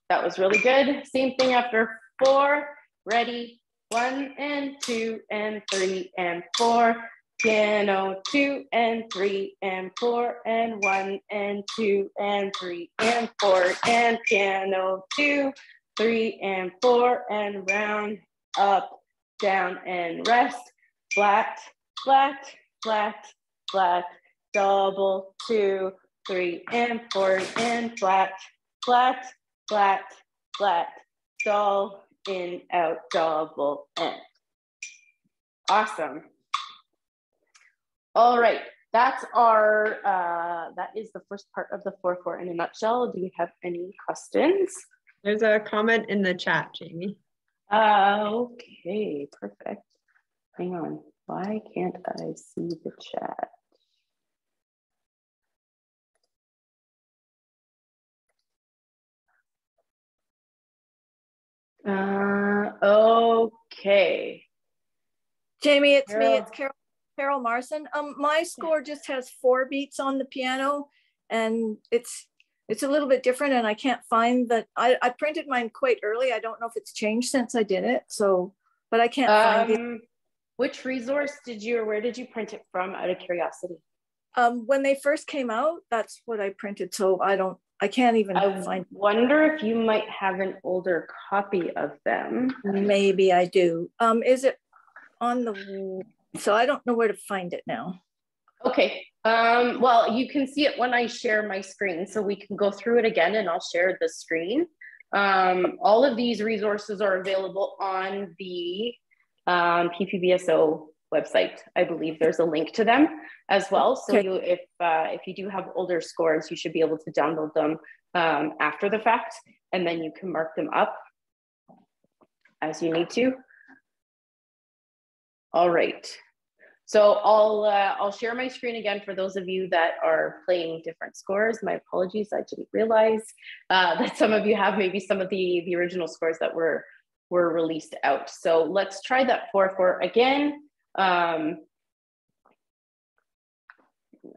That was really good. Same thing after 4. Ready, 1 and 2 and 3 and 4. Piano 2 and 3 and 4 and 1 and 2 and 3 and 4 and piano 2, 3 and 4 and round, up, down and rest, flat, flat, flat, flat, double, 2, 3 and 4 and flat, flat, flat, flat, stall, in, out, double, in. Awesome. All right, that's our, that is the first part of the 4/4 in a nutshell. Do you have any questions? There's a comment in the chat, Jamie. Okay, perfect. Hang on, why can't I see the chat? Okay. Jamie, it's me, it's Carol Marson. My score just has 4 beats on the piano, and it's a little bit different, and I can't find that. I printed mine quite early. I don't know if it's changed since I did it, so, but I can't find it. Which resource did you, or where did you print it from, out of curiosity? When they first came out, that's what I printed, so I can't even find. I wonder if you might have an older copy of them. Maybe I do. Is it on the, so I don't know where to find it now. Okay, well, you can see it when I share my screen, so we can go through it again and I'll share the screen. All of these resources are available on the PPBSO website. I believe there's a link to them as well. So Okay. if you do have older scores, you should be able to download them after the fact, and then you can mark them up as you need to. All right. So I'll share my screen again for those of you that are playing different scores. My apologies, I didn't realize that some of you have maybe some of the original scores that were released out. So let's try that 4/4 again. Hang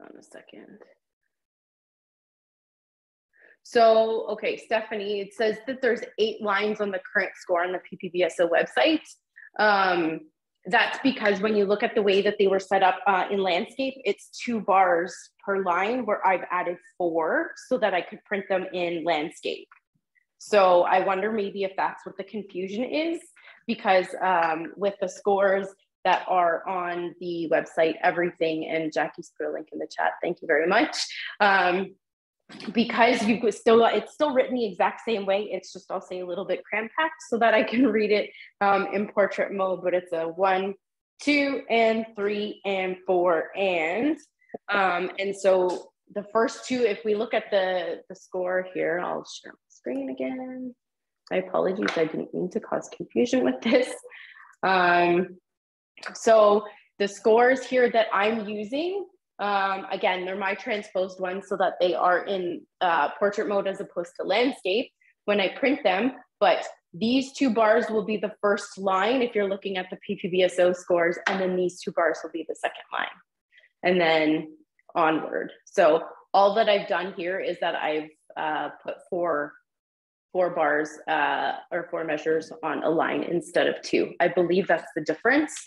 on a second. So, okay, Stephanie, it says that there's 8 lines on the current score on the PPBSO website. That's because when you look at the way that they were set up in landscape, it's 2 bars per line, where I've added 4 so that I could print them in landscape. So I wonder maybe if that's what the confusion is, because with the scores that are on the website, everything, and Jackie's put a link in the chat, thank you very much. Because it's still written the exact same way, it's just, I'll say, a little bit cram-packed so that I can read it in portrait mode, but it's a 1, 2, and 3, and 4, and so the first 2, if we look at the score here, I'll share my screen again. My apologies, I didn't mean to cause confusion with this. So the scores here that I'm using, again, they're my transposed ones so that they are in portrait mode as opposed to landscape when I print them. But these 2 bars will be the first line if you're looking at the PPBSO scores, and then these 2 bars will be the second line, and then onward. So all that I've done here is that I've put 4 bars or 4 measures on a line instead of 2. I believe that's the difference.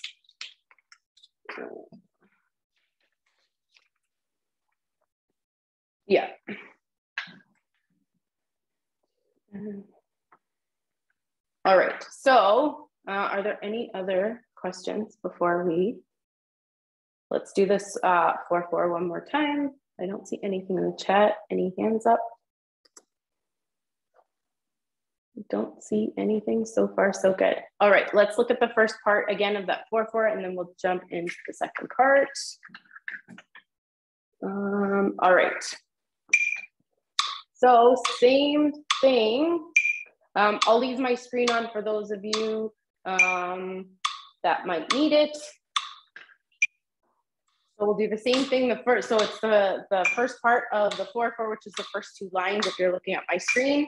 Yeah. All right, so are there any other questions before let's do this 4-4 one more time. I don't see anything in the chat. Any hands up? Don't see anything. So far, so good. All right, let's look at the first part again of that 4-4, and then we'll jump into the second part. All right. So same thing. I'll leave my screen on for those of you that might need it. So we'll do the same thing. So it's the first part of the 4-4, which is the first 2 lines if you're looking at my screen.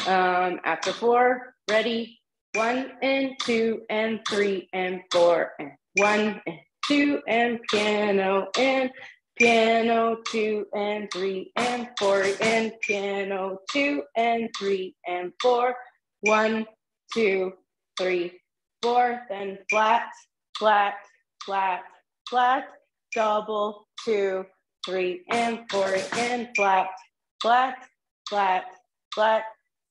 After 4, ready, 1 and 2 and 3 and 4 and 1 and 2 and piano, 2 and 3 and 4 and piano, 2 and 3 and 4, 1, 2, 3, 4, then flat, flat, flat, flat, double, 2, 3 and 4 and flat, flat, flat, flat,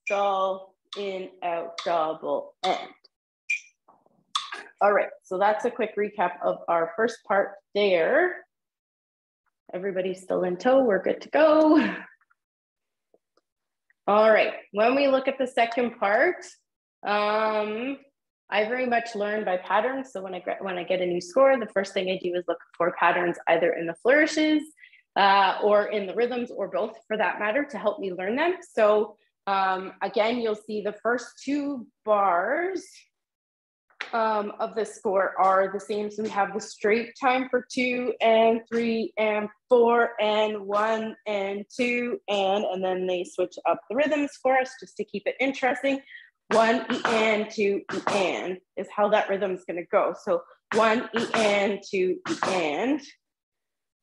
dull, in, out, double, end. All right, so that's a quick recap of our first part there. Everybody's still in tow, we're good to go. All right, when we look at the second part, I very much learn by patterns. So when I get a new score, the first thing I do is look for patterns either in the flourishes or in the rhythms, or both for that matter, to help me learn them. So again, you'll see the first 2 bars of the score are the same. So we have the straight time for 2 and 3 and 4 and 1 and 2 and then they switch up the rhythms for us just to keep it interesting. 1 E and 2 E and is how that rhythm is going to go. So 1 E and 2 E and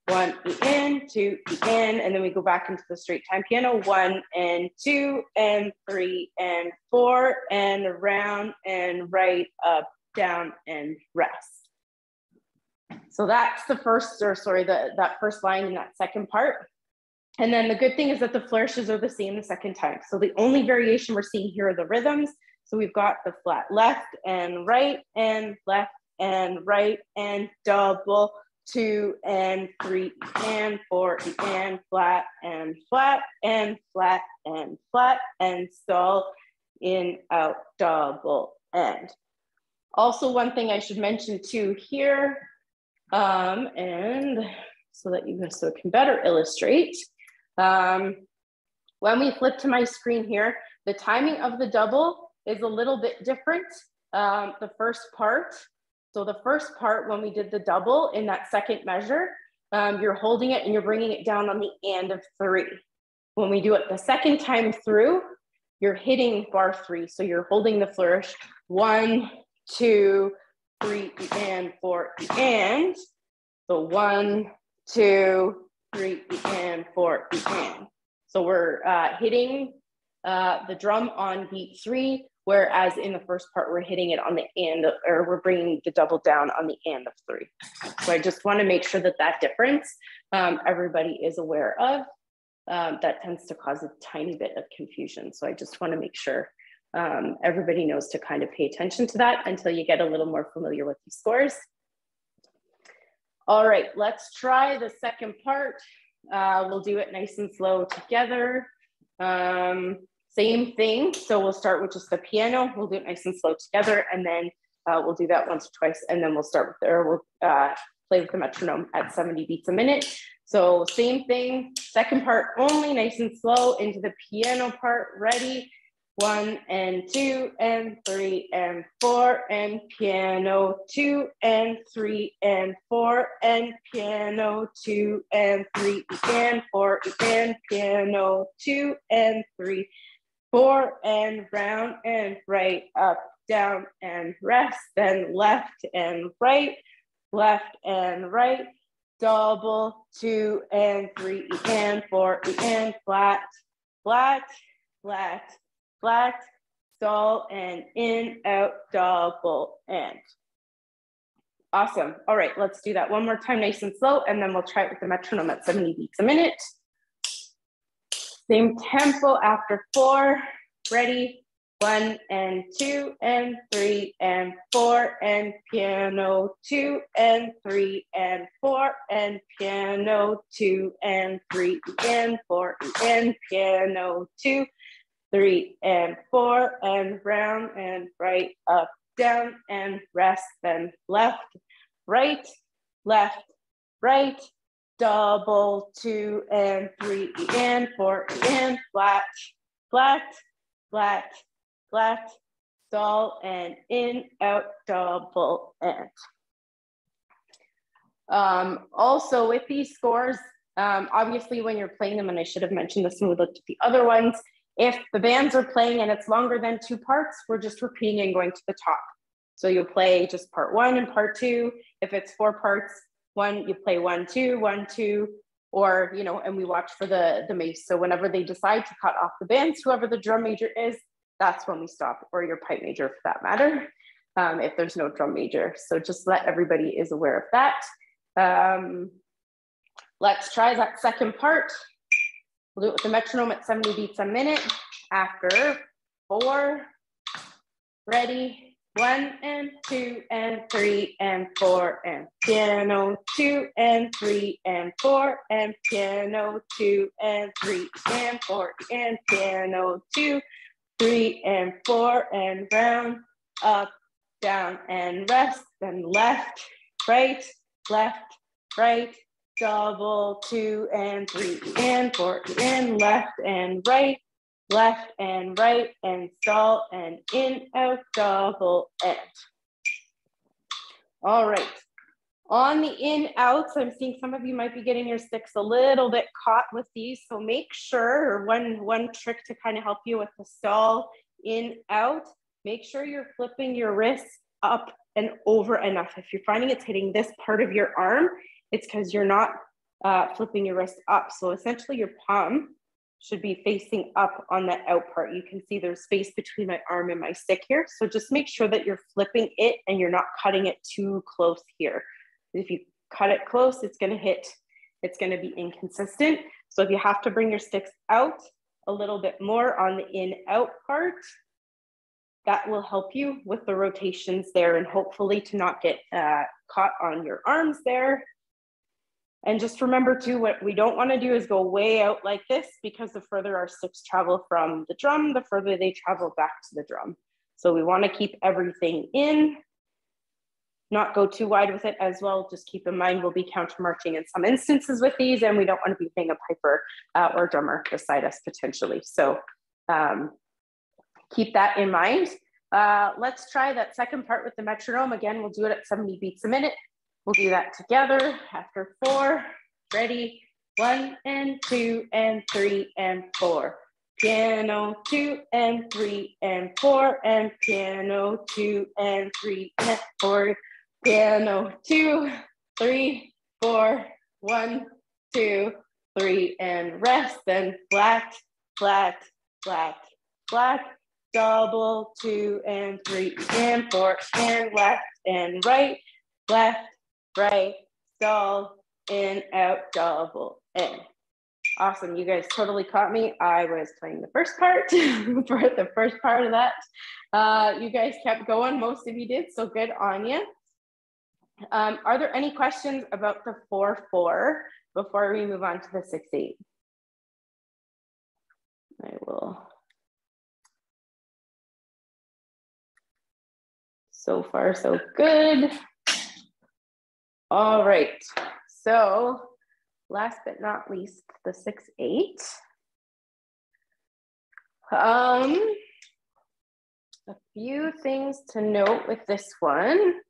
1 E and 2 E and then we go back into the straight time piano. 1 and 2 and 3 and 4 and around and right, up, down, and rest. So that's the first, or sorry, that first line in that second part. And then the good thing is that the flourishes are the same the second time. So the only variation we're seeing here are the rhythms. So we've got the flat left and right and left and right and double, 2 and 3 and 4 and flat and flat and flat and flat and stall, in, out, double, end. Also, one thing I should mention too here, and so that you guys can better illustrate, when we flip to my screen here, the timing of the double is a little bit different. The first part, so the first part when we did the double in that second measure, you're holding it and you're bringing it down on the and of 3. When we do it the second time through, you're hitting bar 3. So you're holding the flourish, 1, 2, 3, and 4, and. So 1, 2, 3, and 4, and. So we're hitting the drum on beat 3 Whereas in the first part, we're hitting it on the and, or we're bringing the double down on the and of 3. So I just want to make sure that that difference everybody is aware of. That tends to cause a tiny bit of confusion. So I just want to make sure everybody knows to kind of pay attention to that until you get a little more familiar with these scores. All right, let's try the second part. We'll do it nice and slow together. Same thing. So we'll start with just the piano. We'll do it nice and slow together, and then we'll do that once or twice, and then we'll start with we'll play with the metronome at 70 beats a minute. So same thing, second part only, nice and slow into the piano part. Ready? 1 and 2 and 3 and 4 and piano 2 and 3 and 4 and piano 2 and 3 and 4 and piano 2 and 3, 4 and round and right, up, down and rest, then left and right, double 2 and 3 and 4 and flat, flat, flat, flat, stall and in, out, double and. Awesome. All right, let's do that one more time, nice and slow, and then we'll try it with the metronome at 70 beats a minute. Same tempo after 4. Ready? 1 and 2 and 3 and 4 and piano 2 and 3 and 4 and piano 2 and 3 and 4 and piano 2, 3 and 4 and round and right, up, down and rest, then left, right, double 2 and 3 and 4 and flat, flat, flat, flat, stall and in, out, double and. Also with these scores, obviously when you're playing them, and I should have mentioned this when we looked at the other ones, if the bands are playing and it's longer than 2 parts, we're just repeating and going to the top. So you'll play just part 1 and part 2. If it's 4 parts, you play 1, 2, 1, 2, or, you know, and we watch for the mace. So whenever they decide to cut off the bands, whoever the drum major is, that's when we stop, or your pipe major for that matter, if there's no drum major. So just let everybody is aware of that. Let's try that second part. We'll do it with the metronome at 70 beats a minute. After 4, ready? 1 and 2 and 3 and 4 and piano 2 and 3 and 4 and piano 2 and 3 and 4 and piano 2, 3 and 4 and round, up, down and rest, then left, right, double 2 and 3 and 4 and left and right, and stall and in, out, double and. All right, on the in, outs, I'm seeing some of you might be getting your sticks a little bit caught with these, so make sure, or one trick to kind of help you with the stall, in, out, make sure you're flipping your wrists up and over enough. If you're finding it's hitting this part of your arm, it's because you're not flipping your wrist up. So essentially your palm should be facing up on that out part. You can see there's space between my arm and my stick here. So just make sure that you're flipping it and you're not cutting it too close here. If you cut it close, it's gonna be inconsistent. So if you have to bring your sticks out a little bit more on the in out part, that will help you with the rotations there and hopefully to not get caught on your arms there. And just remember too, what we don't want to do is go way out like this, because the further our sticks travel from the drum, the further they travel back to the drum. So we want to keep everything in, not go too wide with it as well. Just keep in mind, we'll be countermarching in some instances with these, and we don't want to be playing a piper or drummer beside us potentially. So keep that in mind. Let's try that second part with the metronome. Again, we'll do it at 70 beats a minute. We'll do that together after 4. Ready? 1 and 2 and 3 and 4. Piano 2 and 3 and 4 and piano 2 and 3 and 4. Piano 2, 3, 4, 1, 2, 3 and rest. Then flat, flat, flat, flat, double, 2 and 3 and 4 and left and right, left, right, stall, in, out, double, in. Awesome, you guys totally caught me. I was playing the first part for the first part of that. You guys kept going, most of you did, so good on you. Are there any questions about the 4/4 before we move on to the 6/8? I will. So far, so good. All right, so last but not least, the 6/8. A few things to note with this one.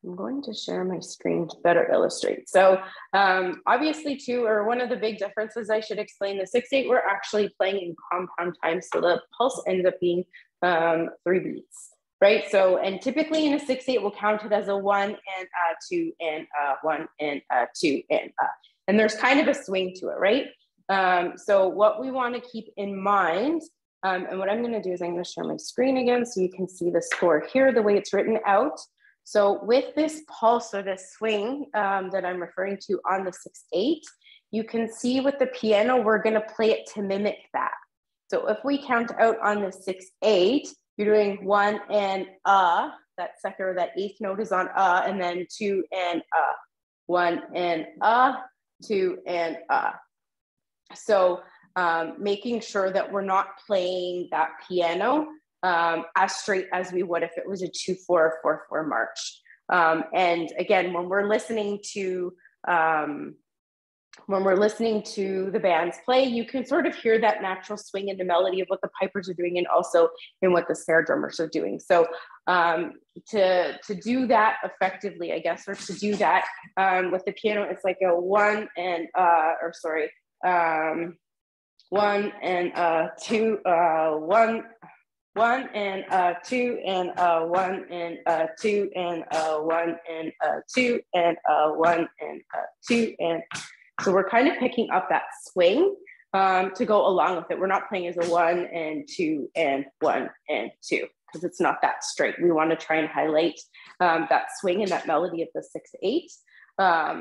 I'm going to share my screen to better illustrate. So obviously too, or one of the big differences I should explain, the 6/8, we're actually playing in compound time. So the pulse ends up being 3 beats, right? So, and typically in a 6/8, we'll count it as a 1 and a 2 and a 1 and a 2 and a. And there's kind of a swing to it, right? So what we want to keep in mind, and what I'm going to do is I'm going to share my screen again so you can see the score here, the way it's written out. So with this pulse or this swing that I'm referring to on the 6/8, you can see with the piano, we're going to play it to mimic that. So if we count out on the 6/8, you're doing 1 and that second or that 8th note is on and then 2 and 1 and 2 and So making sure that we're not playing that piano as straight as we would if it was a 2/4 or 4/4 march. And again, when we're listening to the bands play, you can sort of hear that natural swing in the melody of what the pipers are doing and also in what the snare drummers are doing. So to do that effectively, I guess, or to do that with the piano, it's like a 1 and 1 and 2, 1 and 2 and 1 and 2 and 1 and 2 and 1 and 2 and. So we're kind of picking up that swing to go along with it. We're not playing as a 1 and 2 and 1 and 2 because it's not that straight. We want to try and highlight that swing and that melody of the 6/8.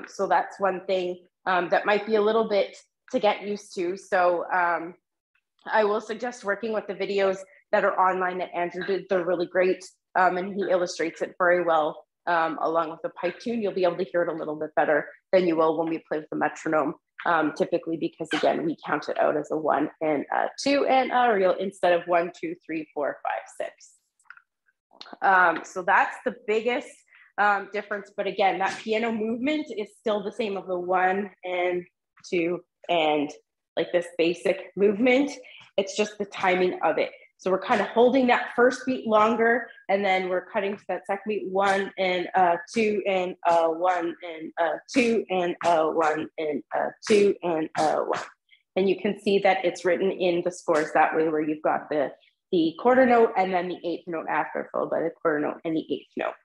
So that's one thing that might be a little bit to get used to. So I will suggest working with the videos that are online that Andrew did. They're really great and he illustrates it very well along with the pipe tune. You'll be able to hear it a little bit better than you will when we play with the metronome, typically because again, we count it out as a 1 and 2 and a real instead of 1, 2, 3, 4, 5, 6. So that's the biggest difference. But again, that piano movement is still the same of the 1 and 2 and like this basic movement. It's just the timing of it. So we're kind of holding that first beat longer, and then we're cutting to that second beat, 1 and 2 and 1 and 2 and 1 and 2 and 1. And you can see that it's written in the scores that way, where you've got the quarter note and then the 8th note after, followed by the quarter note and the 8th note.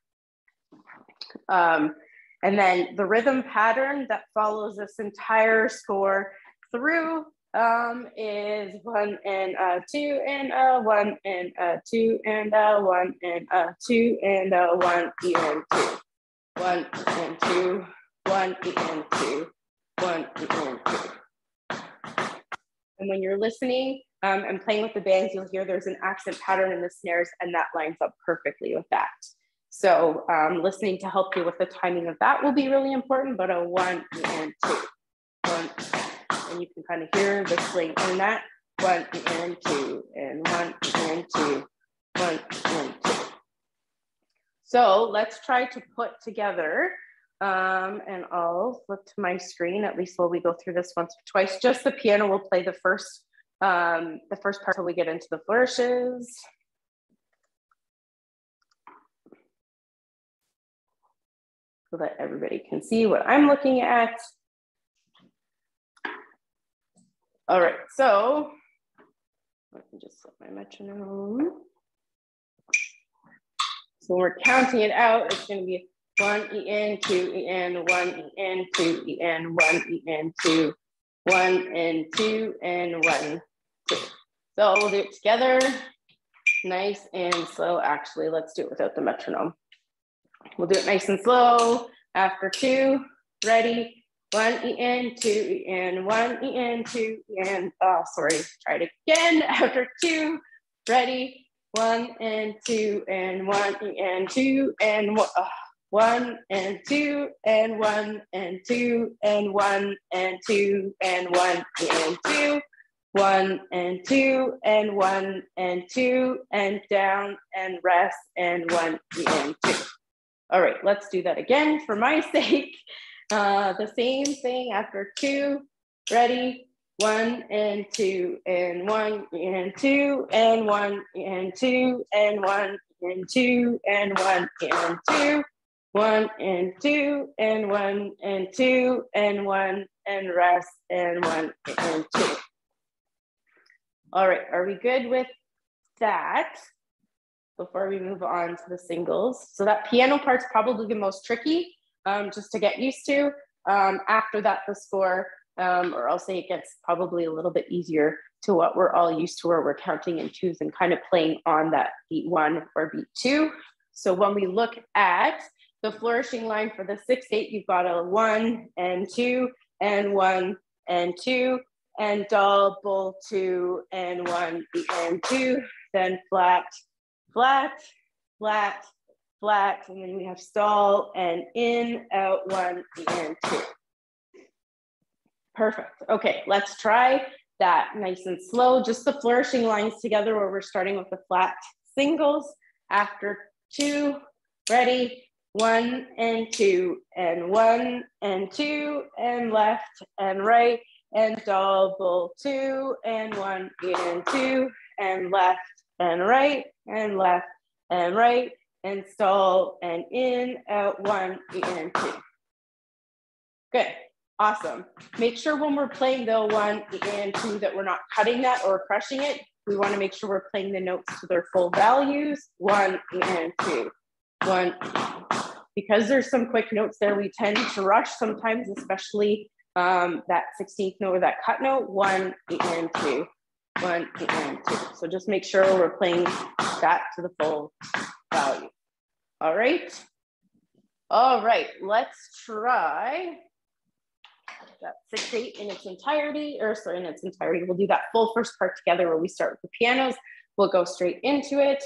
And then the rhythm pattern that follows this entire score through is 1 and 2 and 1 and 2 and 1 and 2 and 1 and 2, 1 and 2, 1 and 2, 1 and 2. And when you're listening and playing with the bands, you'll hear there's an accent pattern in the snares, and that lines up perfectly with that. So listening to help you with the timing of that will be really important, but a 1 and 2, 1, and you can kind of hear the swing in that 1 and 2 and 1 and 2, 1 and 2. So let's try to put together, and I'll flip to my screen, at least while we go through this once or twice. Just the piano will play the first part till we get into the flourishes. So that everybody can see what I'm looking at. All right, so let me just set my metronome. So we're counting it out. It's going to be 1 EN, 2 EN, 1 EN, 2 EN, 1 EN, 2, 1 and 2 and 1, 2. So we'll do it together. Nice and slow. Actually, let's do it without the metronome. We'll do it nice and slow. After 2, ready, 1 E in, 2 E in, 1 E in, 2 E in. Oh, sorry, try it again. After 2, ready, 1 and 2 and 1 E in, 2 and 1. 1 and 2 and 1 and 2 and 1 and 2 and 1 and 2. 1 and 2 and 1 and 2 and down and rest and 1 and 2. All right, let's do that again for my sake. The same thing after 2, ready, 1 and 2 and 1 and 2 and 1 and 2 and 1 and 2 and 1 and 2. 1 and 2 and 1 and 2 and 1 and rest and 1 and 2. All right, are we good with that before we move on to the singles? So that piano part's probably the most tricky, just to get used to. After that, the score, or I'll say it gets probably a little bit easier to what we're all used to, where we're counting in 2s and kind of playing on that beat 1 or beat 2. So when we look at the flourishing line for the 6/8, you've got a 1 and 2 and 1 and 2 and double 2 and 1 and 2, then flat, flat, flat, flat, and then we have stall and in, out, 1 and 2. Perfect. Okay, let's try that nice and slow, just the flourishing lines together, where we're starting with the flat singles. After 2, ready, 1 and 2 and 1 and 2 and left and right and double 2 and 1 and 2 and left and right and left and right and stall and in, out, 1 and 2. Good, awesome. Make sure when we're playing the 1 and 2 that we're not cutting that or crushing it. We want to make sure we're playing the notes to their full values. 1 and 2, 1. Because there's some quick notes there, we tend to rush sometimes, especially that 16th note or that cut note. 1 and 2, 1 and 2. So just make sure we're playing that to the full value. All right. All right, let's try that 6/8 in its entirety, or sorry, in its entirety. We'll do that full first part together where we start with the pianos. We'll go straight into it.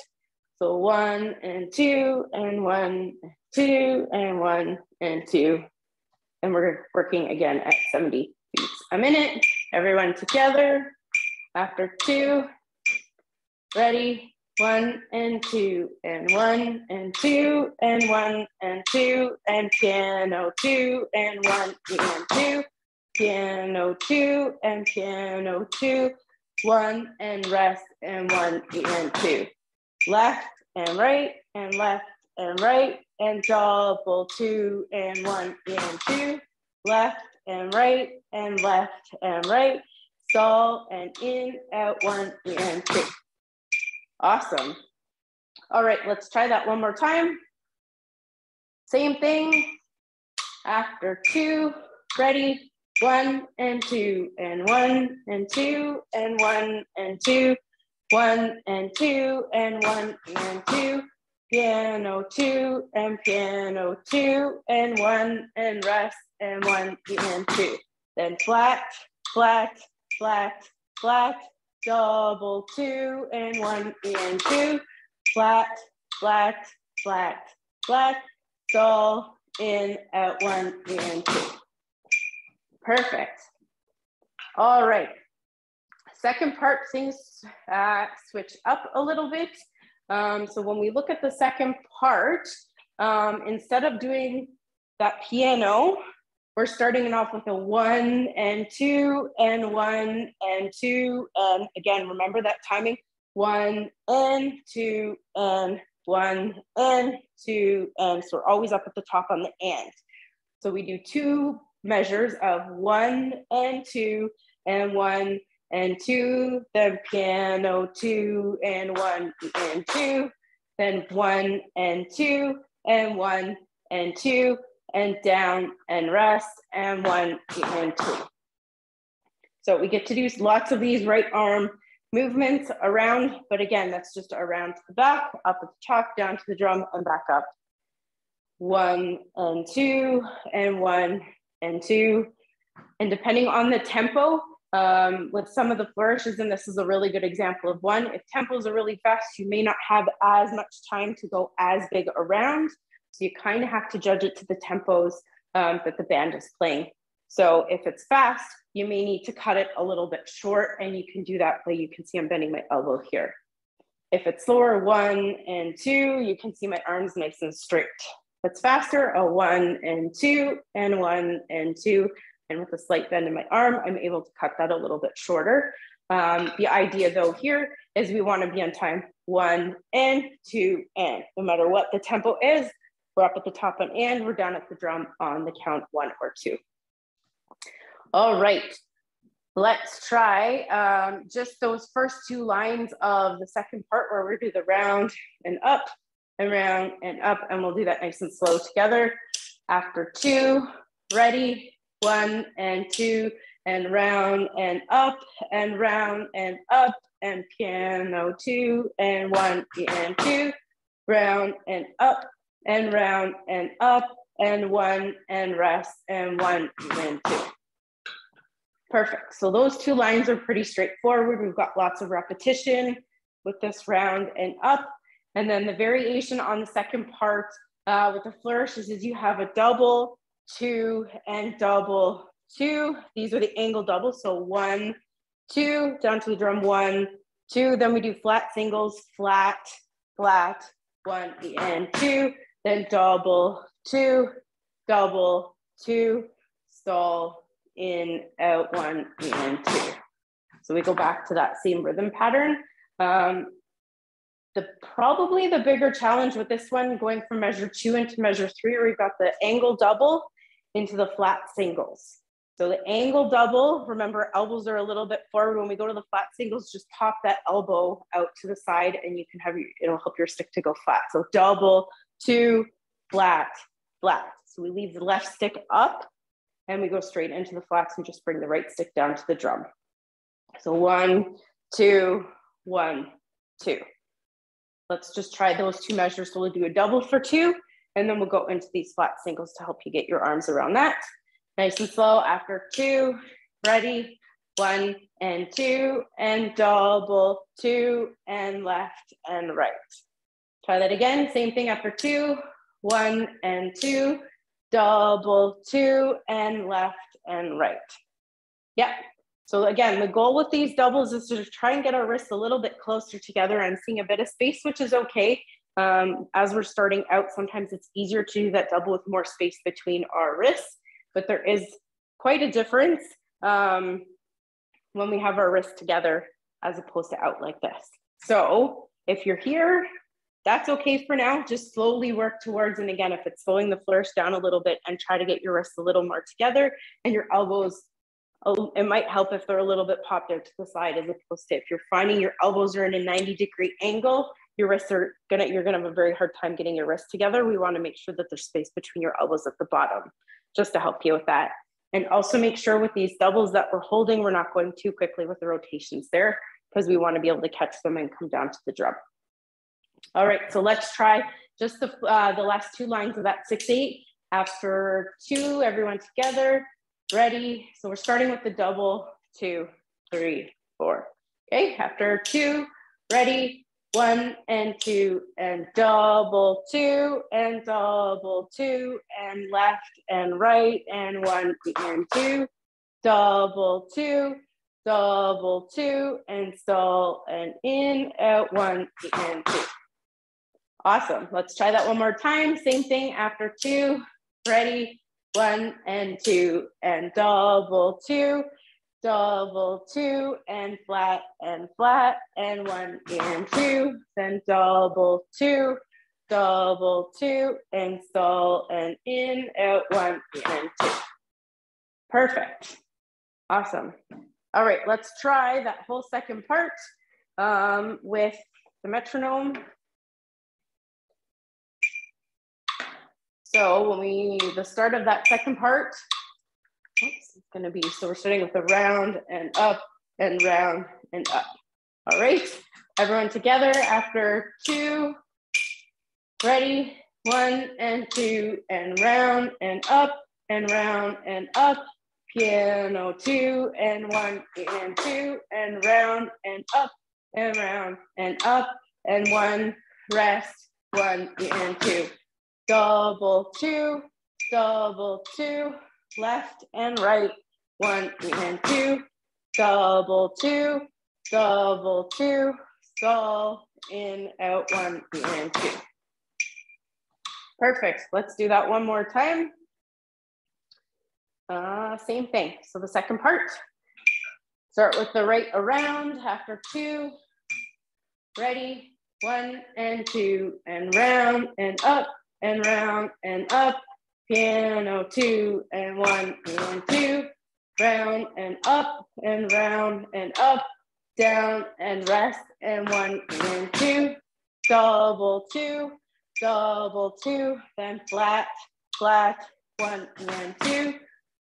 So 1 and 2 and 1 and 2 and 1 and 2. And we're working again at 70 beats a minute. Everyone together. After 2, ready, 1 and 2 and 1 and 2 and 1 and 2 and piano 2 and 1 and 2, piano 2 and piano 2, 1 and rest and 1 and 2. Left and right and left and right and double 2 and 1 and 2, left and right and left and right, stall and in, out, 1 and 2. Awesome. All right, let's try that one more time. Same thing. After 2, ready, 1 and 2 and 1 and 2 and 1 and 2, 1 and 2 and 1 and 2, piano 2 and piano 2 and 1 and rest and 1 and 2. Then flat, flat, flat, flat, double 2 and 1 and 2, flat, flat, flat, flat, stall, in, out, 1 and 2. Perfect. All right. Second part, things switch up a little bit. So when we look at the second part, instead of doing that piano, we're starting it off with a 1 and 2 and 1 and 2. And again, remember that timing, 1 and 2 and 1 and 2. And so we're always up at the top on the and. So we do 2 measures of 1 and 2 and 1 and 2, then piano 2 and 1 and 2, then 1 and 2 and 1 and 2, and down and rest and 1 and 2. So we get to do lots of these right arm movements around, but again, that's just around to the back, up at the top, down to the drum, and back up. 1 and 2, and 1 and 2. And depending on the tempo, with some of the flourishes, and this is a really good example of one, if tempos are really fast, you may not have as much time to go as big around. So you kind of have to judge it to the tempos that the band is playing. So if it's fast, you may need to cut it a little bit short, and you can do that by, you can see I'm bending my elbow here. If it's slower, 1 and 2, you can see my arms nice and straight. If it's faster, a 1 and 2, and 1 and 2. And with a slight bend in my arm, I'm able to cut that a little bit shorter. The idea though here is we want to be on time 1 and 2 and. No matter what the tempo is, we're up at the top on and, we're down at the drum on the count 1 or 2. All right, let's try just those first 2 lines of the second part where we do the round and up and round and up, and we'll do that nice and slow together. After 2, ready, 1 and 2, and round and up and round and up, and piano 2 and 1 and 2, round and up and round and up, and 1 and rest, and 1 and 2. Perfect. So those 2 lines are pretty straightforward. We've got lots of repetition with this round and up. And then the variation on the second part with the flourishes is you have a double, 2, and double, 2. These are the angle doubles. So 1, 2, down to the drum, 1, 2. Then we do flat singles, flat, flat, 1 and 2. Then double, 2, double, 2, stall, in, out, 1 and 2. So we go back to that same rhythm pattern. Probably the bigger challenge with this one, going from measure 2 into measure 3, where we've got the angle double into the flat singles. So the angle double, remember elbows are a little bit forward. When we go to the flat singles, just pop that elbow out to the side and you can have it'll help your stick to go flat. So double, 2, flat, flat. So we leave the left stick up and we go straight into the flats and just bring the right stick down to the drum. So 1, 2, 1, 2. Let's just try those 2 measures. So we'll do a double for 2, and then we'll go into these flat singles to help you get your arms around that. Nice and slow. After 2, ready, 1 and 2, and double, 2, and left and right. Try that again. Same thing after 2, 1 and 2, double, 2, and left and right. Yeah. So again, the goal with these doubles is to try and get our wrists a little bit closer together. I'm seeing a bit of space, which is okay. As we're starting out, sometimes it's easier to do that double with more space between our wrists, but there is quite a difference when we have our wrists together as opposed to out like this. So if you're here, that's okay for now. Just slowly work towards, and again, if it's slowing the flourish down a little bit, and try to get your wrists a little more together and your elbows. It might help if they're a little bit popped out to the side as opposed to if you're finding your elbows are in a 90-degree angle, your wrists are you're gonna have a very hard time getting your wrists together. We wanna make sure that there's space between your elbows at the bottom, just to help you with that. And also make sure with these doubles that we're holding, we're not going too quickly with the rotations there, because we wanna be able to catch them and come down to the drum. All right, so let's try just the last 2 lines of that 6/8. After 2, everyone together. Ready? So we're starting with the double, 2, 3, 4. Okay, after 2, ready? 1 and 2, and double, 2, and double, 2, and left and right, and 1 and 2, double, 2, double, 2, and stall, and in, out, 1 and 2. Awesome. Let's try that one more time. Same thing after 2, ready? 1 and 2, and double, 2, double, 2, and flat, and 1 and 2, then double, 2, double, 2, and stall, and in, out, 1 and 2. Perfect. Awesome. All right, let's try that whole second part with the metronome. So when the start of that second part, oops, it's gonna be, so we're starting with a round and up and round and up. All right, everyone together after 2. Ready, 1 and 2, and round and up and round and up. Piano 2 and 1 and 2, and round and up and round and up, and 1, rest, 1 and 2. Double 2, double 2, left and right, 1 and 2, double 2, double 2, stall, in, out, 1 and 2. Perfect. Let's do that one more time. Same thing. So the second part. Start with the right around after 2. Ready, 1 and 2, and round and up and round and up. Piano 2 and 1 and 2. Round and up and round and up. Down and rest and 1 and 2. Double 2. Double 2, then flat, flat, 1 and 2,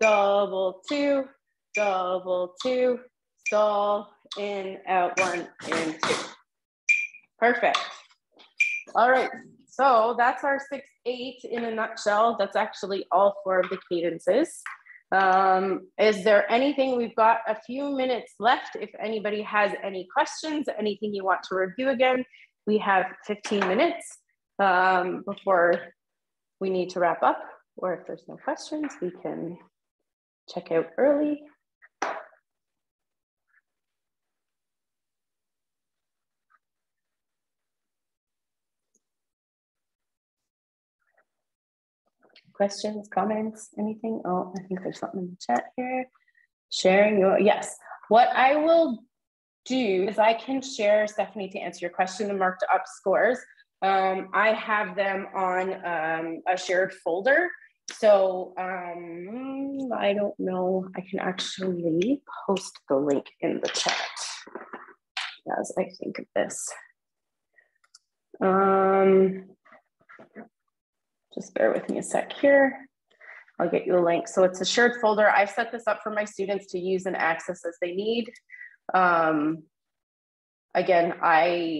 double 2, double 2, stall, in, out, 1 and 2. Perfect. All right, so that's our 6/8 in a nutshell. That's actually all 4 of the cadences. Is there anything? We've got a few minutes left. If anybody has any questions, anything you want to review again, we have 15 minutes. Before we need to wrap up, or if there's no questions, we can check out early. Questions, comments, anything? Oh, I think there's something in the chat here. Sharing your, yes. What I will do is I can share, Stephanie, to answer your question, the marked up scores. I have them on a shared folder. So I don't know, I can actually post the link in the chat as I think of this. Just bear with me a sec here. I'll get you a link. So it's a shared folder. I've set this up for my students to use and access as they need. Again,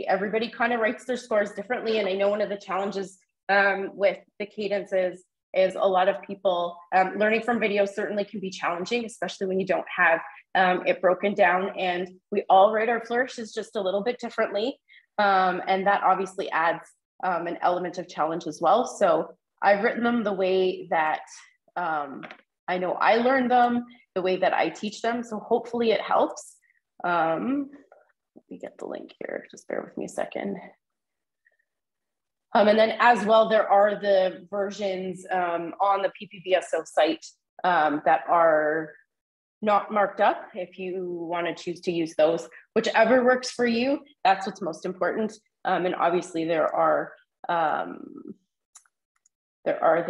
everybody kind of writes their scores differently. And I know one of the challenges with the cadences is a lot of people learning from videos certainly can be challenging, especially when you don't have it broken down. And we all write our flourishes just a little bit differently. And that obviously adds an element of challenge as well. So I've written them the way that I know I learned them, the way that I teach them. So hopefully it helps. Let me get the link here, just bear with me a second. And then as well, there are the versions on the PPBSO site that are not marked up if you want to choose to use those. Whichever works for you, that's what's most important. And obviously there are the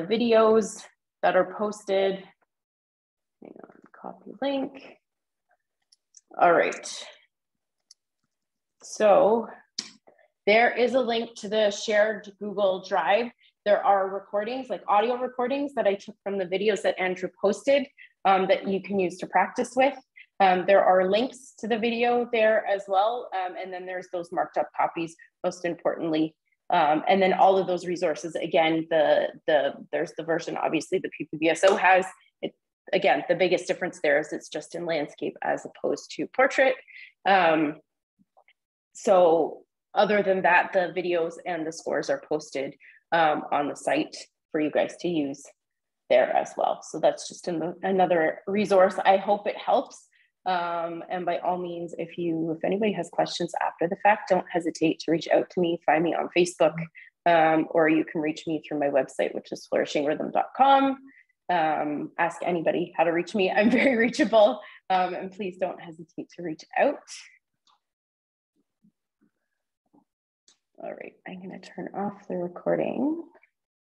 videos that are posted. Hang on, copy link. All right. So there is a link to the shared Google Drive. There are recordings, like audio recordings that I took from the videos that Andrew posted that you can use to practice with. There are links to the video there as well. And then there's those marked up copies, most importantly. And then all of those resources, again, there's the version, obviously, the PPBSO has. Again, the biggest difference there is it's just in landscape as opposed to portrait. So other than that, the videos and the scores are posted on the site for you guys to use there as well. So that's just another resource. I hope it helps. And by all means, if anybody has questions after the fact, don't hesitate to reach out to me, find me on Facebook, or you can reach me through my website, which is flourishingrhythm.com. Ask anybody how to reach me. I'm very reachable, and please don't hesitate to reach out. All right, I'm going to turn off the recording.